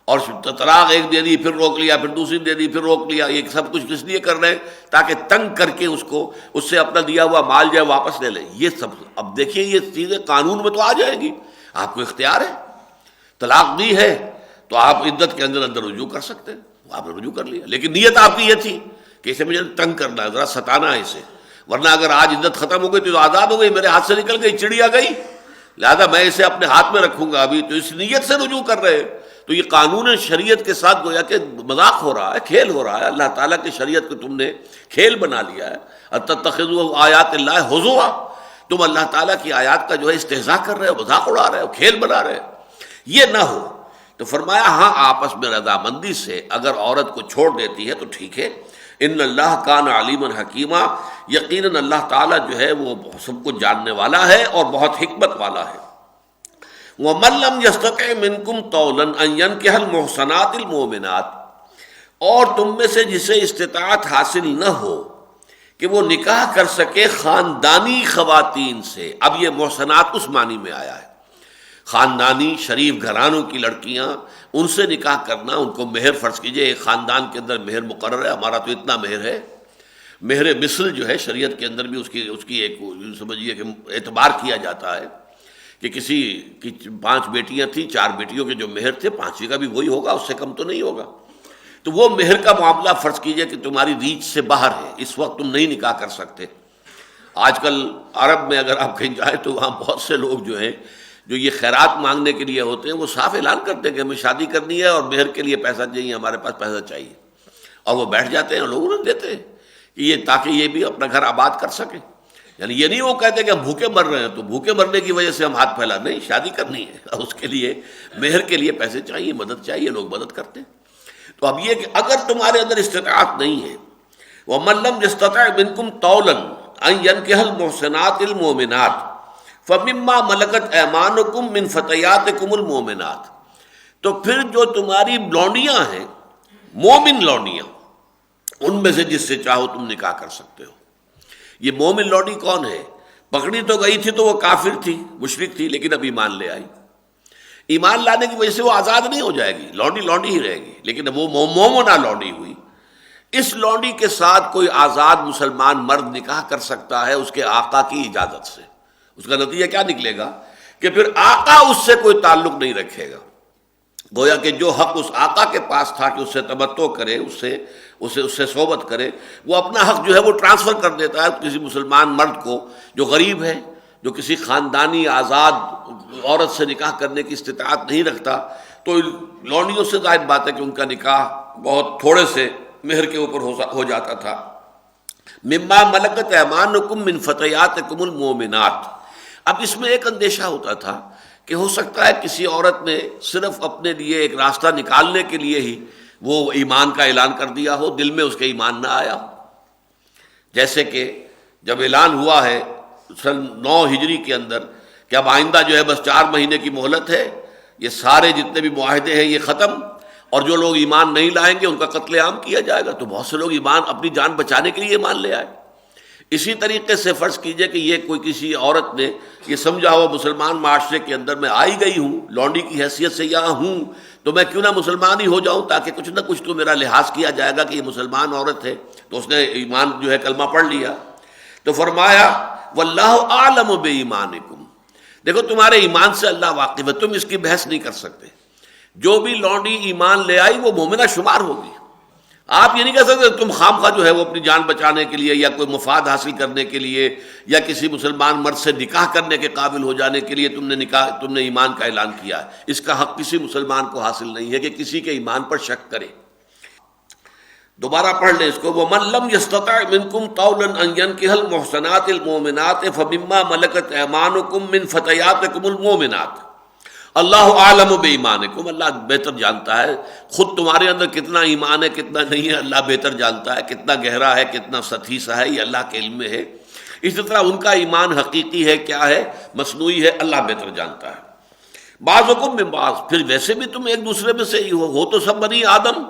اور طلاق ایک دے دی پھر روک لیا، پھر دوسری دے دی پھر روک لیا، یہ سب کچھ کس لیے کر رہے ہیں؟ تاکہ تنگ کر کے اس کو، اس سے اپنا دیا ہوا مال جائے واپس لے لیں۔ یہ سب اب دیکھیے یہ چیزیں قانون میں تو آ جائے گی، آپ کو اختیار ہے، طلاق دی ہے تو آپ عدت کے اندر رجوع کر سکتے ہیں، آپ نے رجوع کر لیا، لیکن نیت آپ کی یہ تھی کہ اسے مجھے تنگ کرنا ہے، ذرا ستانا ہے اسے، ورنہ اگر آج عدت ختم ہو گئی تو آزاد ہو گئی، میرے ہاتھ سے نکل گئی، چڑیا گئی، لہذا میں اسے اپنے ہاتھ میں رکھوں گا ابھی، تو اس نیت سے رجوع کر رہے ہیں۔ تو یہ قانون شریعت کے ساتھ گویا کہ مذاق ہو رہا ہے، کھیل ہو رہا ہے، اللہ تعالیٰ کی شریعت کو تم نے کھیل بنا لیا ہے۔ اتتخذوا آیات اللہ ہزوا، تم اللہ تعالیٰ کی آیات کا جو ہے استہزاء کر رہے ہو، مذاق اڑا رہے ہو، کھیل بنا رہے ہو، یہ نہ ہو۔ تو فرمایا ہاں آپس میں رضامندی سے اگر عورت کو چھوڑ دیتی ہے تو ٹھیک ہے۔ ان اللہ کان علیما حکیما، یقیناً اللہ تعالیٰ جو ہے وہ سب کچھ جاننے والا ہے اور بہت حکمت والا ہے۔ وَمَن لَّمْ يَسْتَطِعْ مِنكُمْ طَوْلًا أَن يَنكِحَ الْمُحْصَنَاتِ الْمُؤْمِنَاتِ، اور تم میں سے جسے استطاعت حاصل نہ ہو کہ وہ نکاح کر سکے خاندانی خواتین سے، اب یہ محسنات اس معنی میں آیا ہے، خاندانی شریف گھرانوں کی لڑکیاں، ان سے نکاح کرنا، ان کو مہر فرض کیجئے، ایک خاندان کے اندر مہر مقرر ہے، ہمارا تو اتنا مہر ہے، مہر مثل جو ہے شریعت کے اندر بھی اس کی ایک سمجھیے کہ اعتبار کیا جاتا ہے کہ کسی کی 5 بیٹیاں تھیں، 4 بیٹیوں کے جو مہر تھے 5ویں کا بھی وہی ہوگا، اس سے کم تو نہیں ہوگا۔ تو وہ مہر کا معاملہ فرض کیجئے کہ تمہاری ریچ سے باہر ہے، اس وقت تم نہیں نکاح کر سکتے۔ آج کل عرب میں اگر آپ کہیں جائیں تو وہاں بہت سے لوگ جو ہیں جو یہ خیرات مانگنے کے لیے ہوتے ہیں، وہ صاف اعلان کرتے ہیں کہ ہمیں شادی کرنی ہے اور مہر کے لیے پیسہ چاہیے، ہمارے پاس پیسہ چاہیے، اور وہ بیٹھ جاتے ہیں اور لوگوں نے دیتے ہیں کہ یہ تاکہ یہ بھی اپنا گھر آباد کر سکے۔ یعنی یہ نہیں وہ کہتے کہ ہم بھوکے مر رہے ہیں تو بھوکے مرنے کی وجہ سے ہم ہاتھ پھیلا، نہیں، شادی کرنی ہے، اس کے لیے مہر کے لیے پیسے چاہیے، مدد چاہیے، لوگ مدد کرتے ہیں۔ تو اب یہ کہ اگر تمہارے اندر استطاعت نہیں ہے، وَمَن لَّمْ يَسْتَطِعْ مِنكُمْ طَوْلًا أَن يَنكِحَ الْمُحْصَنَاتِ الْمُؤْمِنَاتِ فَمِمَّا مَلَكَتْ أَيْمَانُكُم مِّن فَتَيَاتِكُمُ الْمُؤْمِنَاتِ، تو پھر جو تمہاری لونڈیاں ہیں، مومن لونڈیاں، ان میں سے جس سے چاہو تم نکاح کر سکتے ہو۔ یہ مومن لونڈی کون ہے؟ پکڑی تو گئی تھی تو وہ کافر تھی، مشرک تھی، لیکن اب ایمان لے آئی، ایمان لانے کی وجہ سے وہ آزاد نہیں ہو جائے گی، لونڈی لونڈی ہی رہے گی، لیکن وہ مومنہ لونڈی ہوئی۔ اس لونڈی کے ساتھ کوئی آزاد مسلمان مرد نکاح کر سکتا ہے اس کے آقا کی اجازت سے۔ اس کا نتیجہ کیا نکلے گا کہ پھر آقا اس سے کوئی تعلق نہیں رکھے گا، گویا کہ جو حق اس آقا کے پاس تھا کہ اس سے تمتع کرے، اس سے صحبت کرے، وہ اپنا حق جو ہے وہ ٹرانسفر کر دیتا ہے کسی مسلمان مرد کو جو غریب ہے، جو کسی خاندانی آزاد عورت سے نکاح کرنے کی استطاعت نہیں رکھتا۔ تو لونڈیوں سے ظاہر بات ہے کہ ان کا نکاح بہت تھوڑے سے مہر کے اوپر ہو جاتا تھا۔ مما ملکت ایمانکم من فتیاتکم المؤمنات، اب اس میں ایک اندیشہ ہوتا تھا کہ ہو سکتا ہے کسی عورت نے صرف اپنے لیے ایک راستہ نکالنے کے لیے ہی وہ ایمان کا اعلان کر دیا ہو، دل میں اس کے ایمان نہ آیا ہو۔ جیسے کہ جب اعلان ہوا ہے سن 9 ہجری کے اندر کہ اب آئندہ جو ہے بس 4 مہینے کی مہلت ہے، یہ سارے جتنے بھی معاہدے ہیں یہ ختم، اور جو لوگ ایمان نہیں لائیں گے ان کا قتل عام کیا جائے گا، تو بہت سے لوگ ایمان اپنی جان بچانے کے لیے ایمان لے آئے۔ اسی طریقے سے فرض کیجئے کہ یہ کوئی کسی عورت نے یہ سمجھا ہوا مسلمان معاشرے کے اندر میں آئی گئی ہوں، لونڈی کی حیثیت سے یہاں ہوں، تو میں کیوں نہ مسلمان ہی ہو جاؤں تاکہ کچھ نہ کچھ تو میرا لحاظ کیا جائے گا کہ یہ مسلمان عورت ہے، تو اس نے ایمان جو ہے کلمہ پڑھ لیا۔ تو فرمایا واللہ اعلم بایمانکم، دیکھو تمہارے ایمان سے اللہ واقف ہے، تم اس کی بحث نہیں کر سکتے۔ جو بھی لونڈی ایمان لے آئی وہ مومنہ شمار ہوگی۔ آپ یہ نہیں کہہ سکتے تم خام خواہ جو ہے وہ اپنی جان بچانے کے لیے یا کوئی مفاد حاصل کرنے کے لیے یا کسی مسلمان مرد سے نکاح کرنے کے قابل ہو جانے کے لیے تم نے ایمان کا اعلان کیا ہے۔ اس کا حق کسی مسلمان کو حاصل نہیں ہے کہ کسی کے ایمان پر شک کرے۔ دوبارہ پڑھ لیں اس کو، وَمَن لَّمْ يَسْتَطِعْ مِنكُمْ طَوْلًا أَن يَنكِحَ الْمُحْصَنَاتِ الْمُؤْمِنَاتِ فَمِمَّا مَلَكَتْ أَيْمَانُكُم مِّن فَتَيَاتِكُمُ الْمُؤْمِنَاتِ اللہ عالم بایمانکم، اللہ بہتر جانتا ہے خود تمہارے اندر کتنا ایمان ہے کتنا نہیں ہے، اللہ بہتر جانتا ہے، کتنا گہرا ہے کتنا سطحی سا ہے، یہ اللہ کے علم میں ہے۔ اسی طرح ان کا ایمان حقیقی ہے کیا ہے مصنوعی ہے، اللہ بہتر جانتا ہے۔ بعضکم من بعض، پھر ویسے بھی تم ایک دوسرے میں سے ہی ہو تو سب بنی آدم۔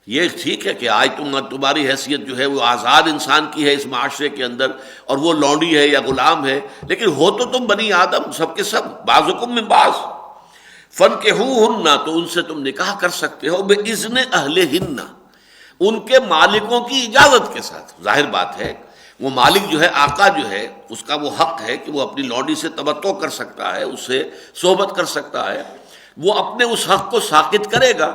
یہ ٹھیک ہے کہ آج تمہاری حیثیت جو ہے وہ آزاد انسان کی ہے اس معاشرے کے اندر اور وہ لونڈی ہے یا غلام ہے، لیکن ہو تو تم بنی آدم سب کے سب۔ بعضکم من بعض فَانكِحُوهُنَّ، تو ان سے تم نکاح کر سکتے ہو بِإِذْنِ أَهْلِهِنَّ، ان کے مالکوں کی اجازت کے ساتھ۔ ظاہر بات ہے وہ مالک جو ہے آقا جو ہے اس کا وہ حق ہے کہ وہ اپنی لونڈی سے تمتع کر سکتا ہے، اس سے صحبت کر سکتا ہے، وہ اپنے اس حق کو ساقط کرے گا،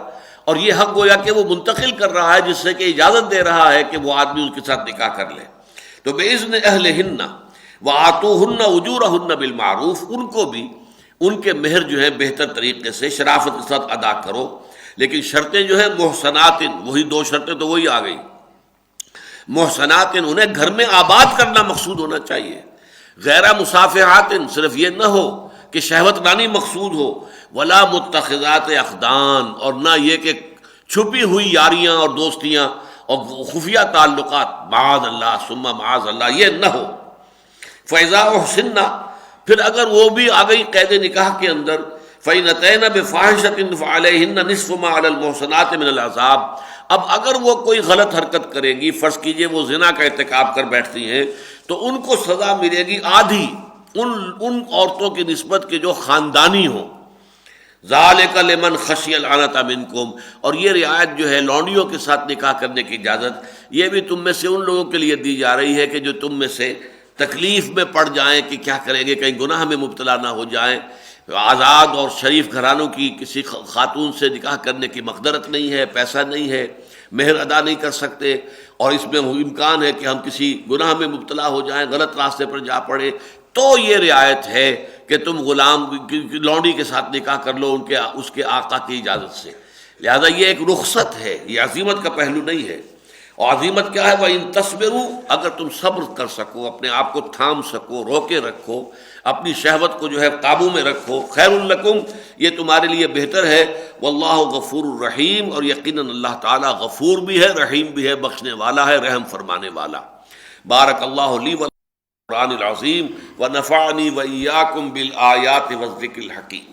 اور یہ حق گویا کہ وہ منتقل کر رہا ہے جس سے کہ اجازت دے رہا ہے کہ وہ آدمی اس کے ساتھ نکاح کر لے۔ تو بِإِذْنِ أَهْلِهِنَّ وَآتُوهُنَّ أُجُورَهُنَّ بِالْمَعْرُوفِ، ان کو بھی ان کے مہر جو ہے بہتر طریقے سے شرافت کے ساتھ ادا کرو، لیکن شرطیں جو ہے محسنات، وہی 2 شرطیں تو وہی آ گئی۔ محسنات، انہیں گھر میں آباد کرنا مقصود ہونا چاہیے، غیر مصافحات، صرف یہ نہ ہو کہ شہوت رانی مقصود ہو، ولا متخذات اخدان، اور نہ یہ کہ چھپی ہوئی یاریاں اور دوستیاں اور خفیہ تعلقات، معاذ اللہ ثم معاذ اللہ، یہ نہ ہو۔ فَإِذَا أُحْسِنَّ، پھر اگر وہ بھی آ گئی قید نکاح کے اندر، فَإِنْ أَتَيْنَ بِفَاحِشَةٍ فَعَلَيْهِنَّ نِصْفُ مَا عَلَى الْمُحْصَنَاتِ مِنَ الْعَذَابِ، اب اگر وہ کوئی غلط حرکت کریں گی، فرض کیجئے وہ زنا کا ارتکاب کر بیٹھتی ہیں، تو ان کو سزا ملے گی آدھی ان عورتوں کی نسبت کے جو خاندانی ہوں۔ ذَلِكَ لِمَنْ خَشِيَ الْعَنَتَ مِنْكُمْ، اور یہ رعایت جو ہے لونڈیوں کے ساتھ نکاح کرنے کی اجازت، یہ بھی تم میں سے ان لوگوں کے لیے دی جا رہی ہے کہ جو تم میں سے تکلیف میں پڑ جائیں کہ کیا کریں گے، کہیں گناہ میں مبتلا نہ ہو جائیں۔ آزاد اور شریف گھرانوں کی کسی خاتون سے نکاح کرنے کی مقدرت نہیں ہے، پیسہ نہیں ہے، مہر ادا نہیں کر سکتے، اور اس میں امکان ہے کہ ہم کسی گناہ میں مبتلا ہو جائیں، غلط راستے پر جا پڑے، تو یہ رعایت ہے کہ تم غلام لونڈی کے ساتھ نکاح کر لو اس کے آقا کی اجازت سے۔ لہذا یہ ایک رخصت ہے، یہ عزیمت کا پہلو نہیں ہے۔ اور عظیمت کیا ہے؟ وَإِن تَصْبِرُوا، اگر تم صبر کر سکو، اپنے آپ کو تھام سکو، روکے رکھو، اپنی شہوت کو جو ہے قابو میں رکھو، خیر لکم، یہ تمہارے لیے بہتر ہے۔ واللہ غفور الرحیم، اور یقیناً اللہ تعالیٰ غفور بھی ہے، رحیم بھی ہے، بخشنے والا ہے، رحم فرمانے والا۔ بارک اللہ لی والقرآن العظیم ونفعنی وإیاکم بالآیات والذکر الحکیم۔